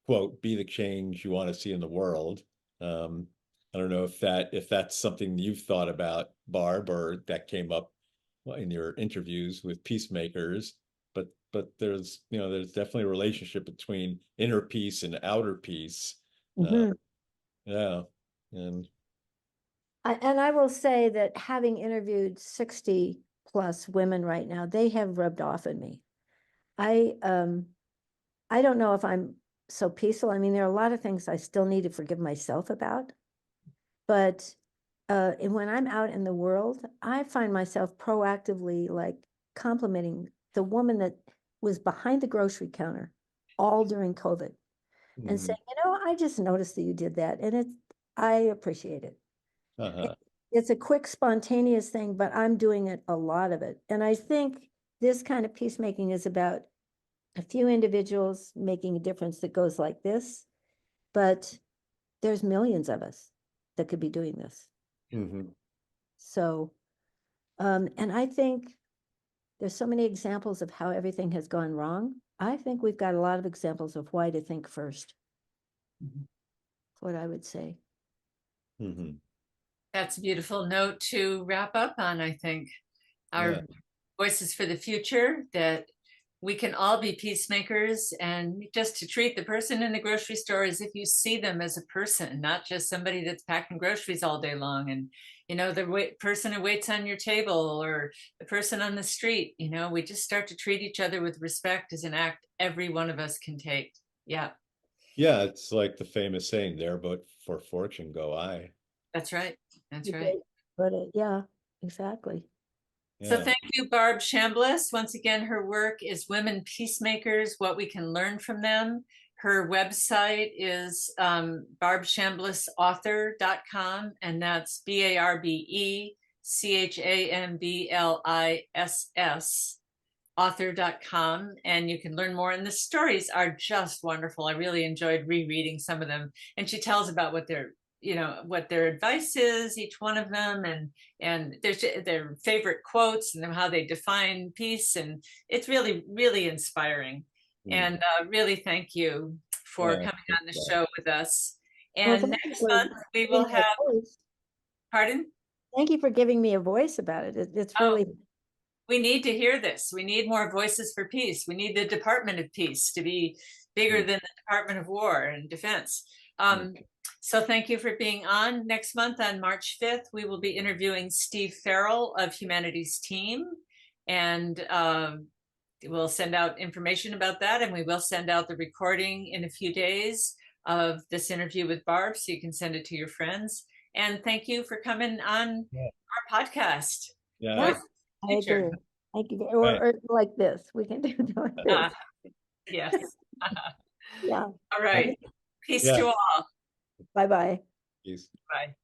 quote, "Be the change you want to see in the world." Um, I don't know if that's something you've thought about, Barb, or that came up in your interviews with peacemakers. But there's definitely a relationship between inner peace and outer peace. Uh, Mhm. yeah, and And I will say that having interviewed 60 plus women right now, they have rubbed off on me. I um I don't know if I'm so peaceful. I mean, there are a lot of things I still need to forgive myself about, but and when I'm out in the world, I find myself proactively like complimenting the woman that was behind the grocery counter all during COVID and mhm, saying, I just noticed that you did that, and I appreciate it. uh-huh, It's a quick, spontaneous thing, but I'm doing it a lot of it. And I think this kind of peacemaking is about a few individuals making a difference that goes like this, but there's millions of us that could be doing this. mhm. So, and I think there's so many examples of how everything has gone wrong. I think we've got a lot of examples of why to think first. Mhm. That's what I would say. Mhm. That's a beautiful note to wrap up on, I think. Yeah. Our voices for the future, that we can all be peacemakers, and just to treat the person in the grocery store as if you see them as a person, not just somebody that's packing groceries all day long. And, you know, the person who waits on your table or the person on the street, you know, we just start to treat each other with respect as an act every one of us can take. Yeah. Yeah, it's like the famous saying, there but for fortune go I. That's right. That's You right. did put it, yeah, exactly. So Yeah. thank you, Barbe Chambliss. Once again, her work is Women Peacemakers, What We Can Learn from Them. Her website is barbechamblissauthor.com, and that's BARBECHAMBLISS author.com, and you can learn more. And the stories are just wonderful. I really enjoyed rereading some of them. And she tells about what their, you know, what their advice is, each one of them, and their favorite quotes and how they define peace. And it's really, really inspiring. And really thank you for Yeah. coming on the show with us. Well, And thank you next for month we giving will me a have, voice. pardon? Thank you for giving me a voice about it. It's Oh, really, we need to hear this. We need more voices for peace. We need the Department of Peace to be bigger than the Department of War and Defense. So thank you for being on. Next month on March 5th, we will be interviewing Steve Farrell of Humanities Team. And we'll send out information about that. And we will send out the recording in a few days of this interview with Barb, so you can send it to your friends. And thank you for coming on our podcast. Yeah. yeah, I agree. Thank you. Or like this, we can do it like this. Yes. Yeah. All right. Peace Yeah. to all. Bye-bye. Peace. Bye.